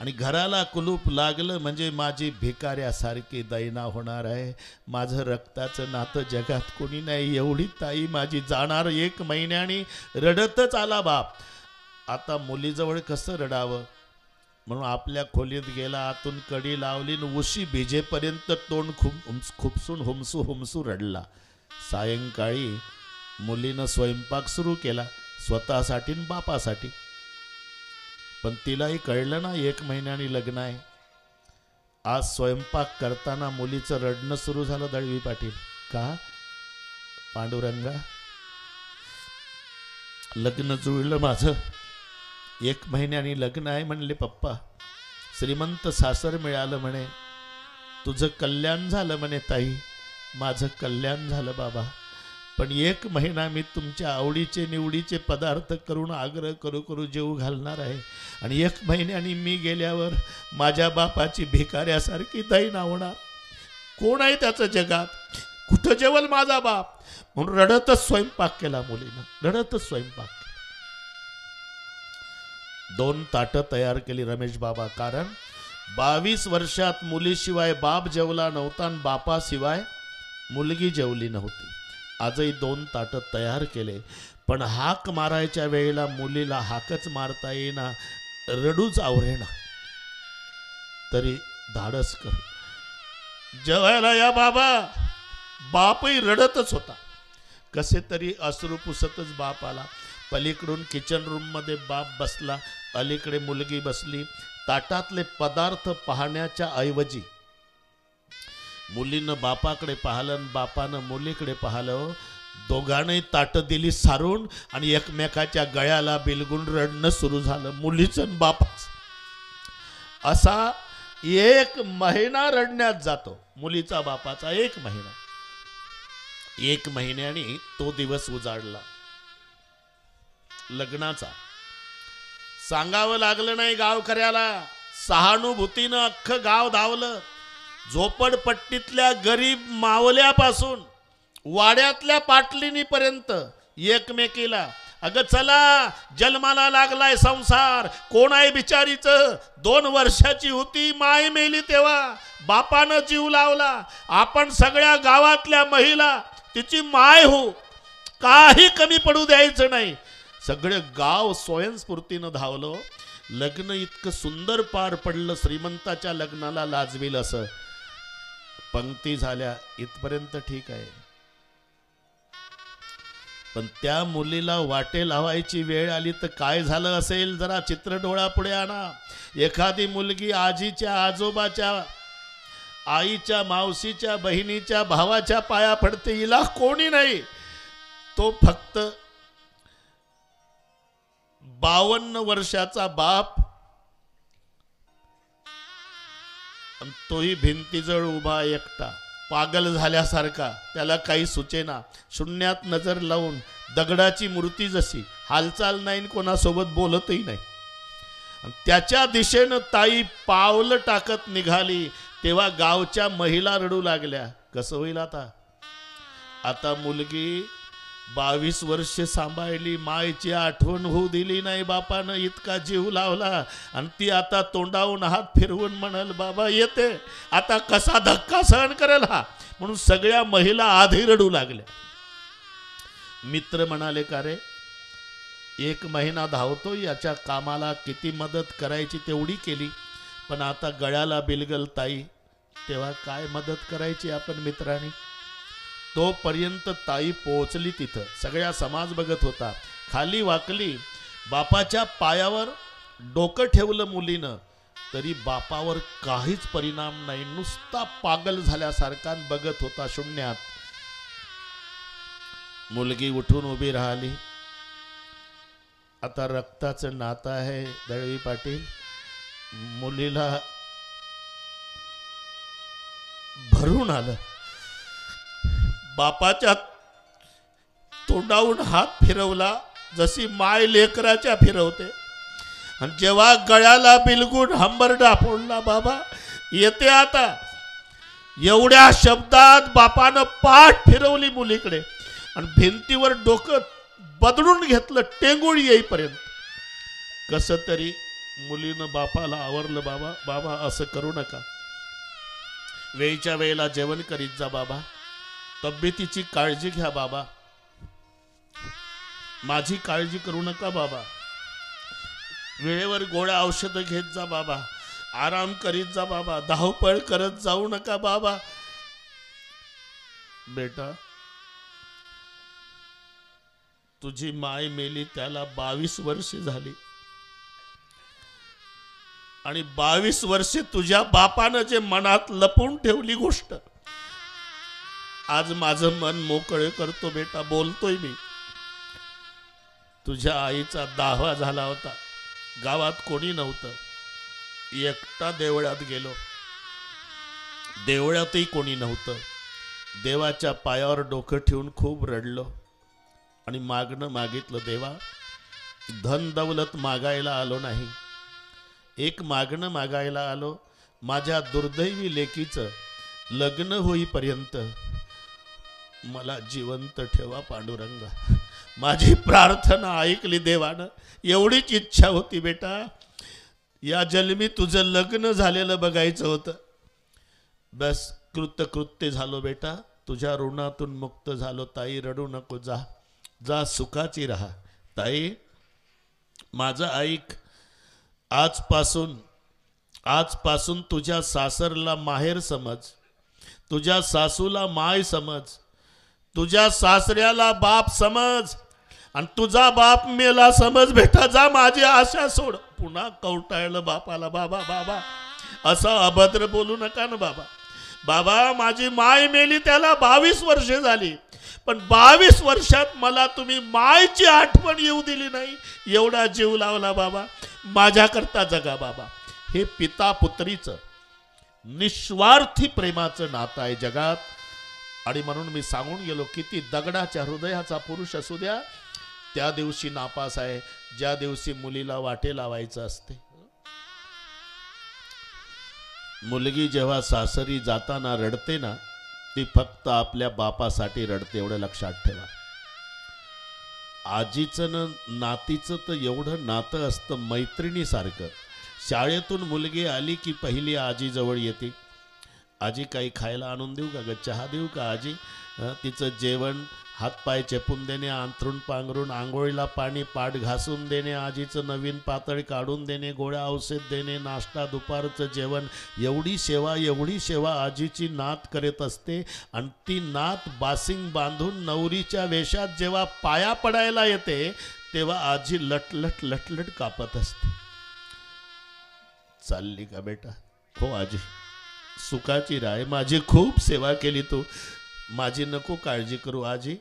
आणि घराला कुलूप लागलं म्हणजे माझी भिकाऱ्यासारखी दैना होणार आहे। माझं रक्ताचं नातं जगात कोणी नाही, एवढी ताई माझी जाणार 1 महिन्यानी। रडतच आला बाप। आता मुलीजवळ कसं रडावं म्हणून आपल्या खोलीत गेला, आतून कडी लावली, उशी भिजेपर्यंत तोंड खुपसून हुमसू हुमसू रडला। सायंकाळी मुलीनं स्वयंपाक सुरू केला, स्वतःसाठी आणि बापासाठी, पण तिलाही कळलं ना 1 महिन्यानी लग्न आहे। आज स्वयंपाक करताना मुलीचं रडणं सुरू झालं। दळवी पाटील, का पांडुरंगा, लग्न जुळलं माझं, 1 महिन्यानी लग्न आहे म्हणले पप्पा, श्रीमंत सासर मिळालं म्हणे, तुझं कल्याण झालं म्हणे ताई, माझं कल्याण झालं बाबा, पण 1 महिना मी तुमच्या आवडीचे निवडीचे पदार्थ करून आग्रह करू करू जेवू घालणार आहे, आणि 1 महिन्यानी मी गेल्यावर माझ्या बापाची भिकाऱ्यासारखी दैना होणार। कोण आहे त्याचं जगात, कुठं जेवल माझा बाप, म्हणून रडतच स्वयंपाक केला मुलीनं, रडतच स्वयंपाक केला। 2 ताटं तयार केली रमेश बाबा, कारण 22 वर्षात मुलीशिवाय बाप जेवला नव्हता, आणि बापाशिवाय मुलगी जेवली नव्हती। आजही 2 ताटं तयार केले, पण हाक मारायच्या वेळेला मुलीला हाकच मारता येईना, रडूच आवरेना, तरी धाडस कर, जेवायला या बाबा। बापही रडतच होता, कसे तरी अश्रू पुसतच बाप आला। पलीकडून किचन रूम मध्ये बाप बसला, अलीकडे मुलगी बसली। ताटातले पदार्थ पाहण्याच्या ऐवजी मुलीनं बापाकडे पाहिलं आणि बापानं मुलीकडे पाहिलं। दोघांनी ताटं दिली सारून, आणि एकमेकाच्या गळ्याला बिलगून रडणं सुरू झालं, मुलीचं आणि बापाचं। असा 1 महिना रडण्यात जातो मुलीचा बापाचा, 1 महिना। 1 महिन्यानी तो दिवस उजाडला लग्नाचा। सांगावं लागलं नाही गावकऱ्याला, सहानुभूतीनं अख्खं गाव धावलं। झोपडपट्टीतल्या गरीब मावल्यापासून वाड्यातल्या पाटलिनीपर्यंत एकमेकीला, अगं चला जन्माला लागलाय संसार, कोण आहे बिचारीचं, 2 वर्षाची होती, माय मेली तेव्हा बापानं जीव लावला, आपण सगळ्या गावातल्या महिला तिची माय हो, काही कमी पडू द्यायचं नाही। सगळं गाव स्वयंस्फूर्तीनं धावलं। लग्न इतकं सुंदर पार पडलं, श्रीमंताच्या लग्नाला लाजवेल असं। पंक्ती झाल्या इथपर्यंत ठीक आहे, पण त्या मुलीला वाटे लावायची वेळ आली तर काय झालं असेल जरा चित्र डोळ्यापुढे आणा. एखादी मुलगी आजीच्या आजोबाच्या आईच्या मावशीच्या बहिणीच्या भावाच्या पाया पडते, हिला कोणी नाही. तो फक्त 52 वर्षाचा बाप, तोही भिंतीजवळ उभा एकटा पागल झाल्यासारखा, त्याला काही सुचेना. शून्यात नजर लावून दगडाची मूर्ती जशी, हालचाल नाही, कोणासोबत बोलतही नाही. त्याच्या दिशेनं ताई पावलं टाकत निघाली तेव्हा गावच्या महिला रडू लागल्या. कसं होईल आता? आता मुलगी 22 वर्षे सांभाळली, मायची आठवण होऊ दिली नाही बापानं, इतका जीव लावला, आणि ती आता तोंडावून हात फिरवून म्हणाल बाबा येते, आता कसा धक्का सहन करेल हा. म्हणून सगळ्या महिला आधी रडू लागल्या. मित्र म्हणाले का रे, 1 महिना धावतो याच्या कामाला, किती मदत करायची तेवढी केली, पण आता गळ्याला बिलगल ताई, तेव्हा काय मदत करायची आपण मित्रांनी. तोपर्यंत ताई पोहोचली तिथं. सगळ्या समाज बघत होता. खाली वाकली, बापाच्या पायावर डोकं ठेवलं मुलीनं, तरी बापावर काहीच परिणाम नाही, नुसता पागल झाल्यासारखा बघत होता शून्यात. मुलगी उठून उभी राहिली. आता रक्ताचं नातं आहे दळवी पाटील, मुलीला भरून आलं. बापाच्या तोंडावून हात फिरवला जशी माय लेकराच्या फिरवते, आणि जेव्हा गळ्याला बिलगून हंबरडा फोडला, बाबा येते आता, एवढ्या शब्दात बापानं पाठ फिरवली मुलीकडे आणि भिंतीवर डोकं बदलून घेतलं टेंगुळ येईपर्यंत. कसं तरी मुलीनं बापाला आवरलं, बाबा बाबा असं करू नका, वेळच्या वेळेला जेवण करीत जा बाबा, तब्येतीची काळजी घ्या बाबा, माझी काळजी करू नका बाबा, वेळेवर गोळ्या औषधं घेत जा बाबा, आराम करीत जा बाबा, धावपळ करत जाऊ नका बाबा. बेटा तुझी माय मेली त्याला 22 वर्षे झाली, आणि 22 वर्षे तुझ्या बापानं जे मनात लपवून ठेवली गोष्ट, आज माझं मन मोकळे करतो बेटा, बोलतोय मी. तुझ्या आईचा दावा झाला होता, गावात कोणी नव्हतं, एकटा देवळात गेलो, देवळातही कोणी नव्हतं, देवाच्या पायावर डोकं ठेवून खूप रडलो आणि मागणं मागितलं, देवा धन दौलत मागायला आलो नाही, एक मागणं मागायला आलो, माझ्या दुर्दैवी लेकीचं लग्न होईपर्यंत मला जिवंत ठेवा पांडुरंगा. माझी प्रार्थना ऐकली देवानं, एवढीच इच्छा होती बेटा, या जन्मी तुझं लग्न झालेलं बघायचं होतं. बस कृतकृत्य झालो बेटा, तुझ्या ऋणातून मुक्त झालो. ताई रडू नको, जा जा सुखाची राहा. ताई माझं ऐक, आजपासून तुझ्या सासरला माहेर समज, तुझ्या सासूला माय समज, तुझ्या सासऱ्याला बाप समज, आणि तुझा बाप मेला समज बेटा. जा, माझी आशा सोड. पुन्हा कवटाळलं बापाला, बाबा बाबा असं अभद्र बोलू नका ना बाबा. बाबा माझी माय मेली त्याला 22 वर्षे झाली, पण 22 वर्षात मला तुम्ही मायची आठवण येऊ दिली नाही, एवढा जीव लावला बाबा, माझ्याकरता जगा बाबा. हे पिता पुत्रीचं निस्वार्थी प्रेमाचं नातं आहे जगात. आणि म्हणून मी सांगून गेलो, किती दगडाच्या हृदयाचा पुरुष असू द्या, त्या दिवशी नापास आहे ज्या दिवशी मुलीला वाटे लावायचं असते. मुलगी जेव्हा सासरी जाताना रडते ना, ती फक्त आपल्या बापासाठी रडते, एवढं लक्षात ठेवा. आजीचं न नातीचं तर एवढं नातं असतं मैत्रिणीसारखं. शाळेतून मुलगी आली की पहिली आजीजवळ येते, आजी काही खायला आणून देऊ का ग, चहा देऊ का आजी, तिचं जेवण हातपाय चेपून देणे, अंथरूण पांघरून, आंघोळीला पाणी, पाठ घासून देणे, आजीचं नवीन पातळ काढून देणे, गोळ्या औषध देणे, नाश्ता, दुपारचं जेवण, एवढी सेवा आजीची नात करीत असते. आणि ती नात बासिंग बांधून नवरीच्या वेशात जेव्हा पाया पडायला येते तेव्हा आजी लटलट लटलट कापत असते. चालली का बेटा? हो आजी, सुखाची राय, माझी खूप सेवा केली तू, माझी नको काळजी करू आजी,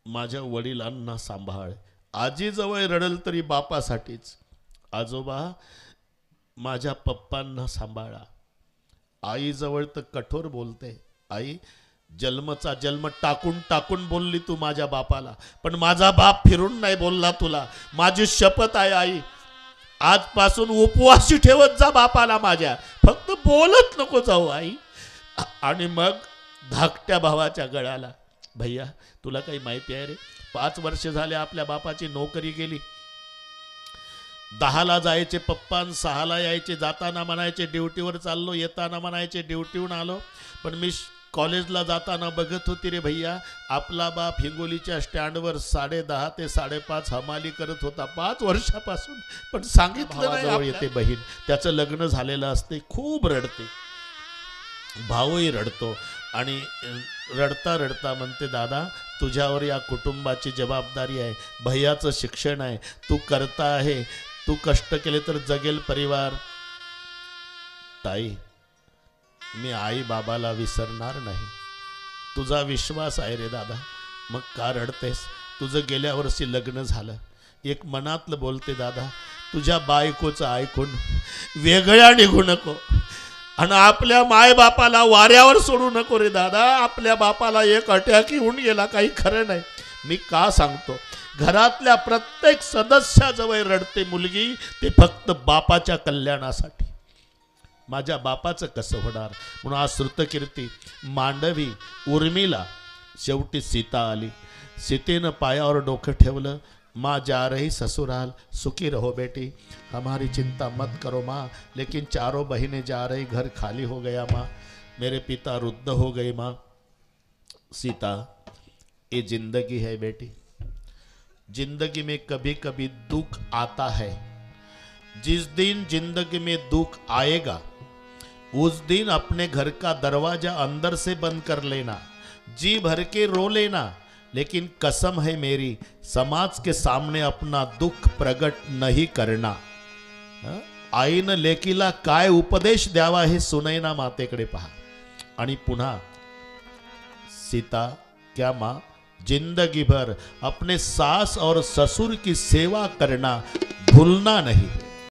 माझ्या वडिलांना सांभाळ. आजी जवळ रडल तरी बापासाठीच. आजोबा माझ्या पप्पांना सांभाळा. आई जवळ तर कठोर बोलते. आई, जन्मचा जन्म टाकून टाकून बोलली तू माझ्या बापाला, पण माझा बाप फिरून नाही बोलला तुला. माझी शपथ आहे आई, आजपासून उपवासी ठेवत जा बापाला माझ्या, फक्त बोलत नको जाऊ आई. आणि मग धाकट्या भावाच्या गळाला, भैया तुला काही माहिती आहे रे, 5 वर्ष झाले आपल्या बापाची नोकरी गेली. 10ला जायचे पप्पा, 6ला यायचे. जाताना म्हणायचे ड्युटीवर चाललो, येताना म्हणायचे ड्युटीहून आलो. पण मी कॉलेजला जाताना बघत होती रे भैया, आपला बाप हिंगोलीच्या स्टँडवर 10:30 ते 5:30 हमाली करत होता 5 वर्षापासून. पण सांगितलं नाही येते बहीण, त्याचं लग्न झालेलं असते, खूप रडते, भाऊही रडतो. आणि रडता रडता म्हणते, दादा तुझ्यावर या कुटुंबाची जबाबदारी आहे, भैयाचं शिक्षण आहे, तू करता आहे, तू कष्ट केले तर जगेल परिवार. ताई, मी आई बाबाला विसरणार नाही. तुझा विश्वास आहे रे दादा, मग का रडतेस? तुझं गेल्या वर्षी लग्न झालं. एक मनातलं बोलते दादा, तुझ्या बायकोचं ऐकून वेगळ्या निघू नको, आणि आपल्या मायबापाला वाऱ्यावर सोडू नको रे दादा. आपल्या बापाला एक अटॅक येऊन गेला, काही खरं नाही. मी का सांगतो, घरातल्या प्रत्येक सदस्याजवळ रडते मुलगी, ते फक्त बापाच्या कल्याणासाठी. माझ्या बापाचं कसं होणार? म्हणून आज श्रुतकीर्ती, मांडवी, उर्मिला, शेवटी सीता आली. सीतेनं पायावर डोकं ठेवलं. माँ जा रही ससुराल, सुखी रहो बेटी, हमारी चिंता मत करो माँ, लेकिन चारों बहनें जा रही, घर खाली हो गया माँ, मेरे पिता वृद्ध हो गए माँ. सीता, ये जिंदगी है बेटी, जिंदगी में कभी कभी दुख आता है. जिस दिन जिंदगी में दुख आएगा उस दिन अपने घर का दरवाजा अंदर से बंद कर लेना, जी भर के रो लेना, लेकिन कसम है मेरी, समाज के सामने अपना दुख प्रकट नहीं करना. आईनं लेकीला काय उपदेश द्यावा हे सुनैना मातेकडे पहा. आणि पुन्हा, सीता क्या माँ, जिंदगी भर अपने सास और ससुर की सेवा करना भूलना नहीं.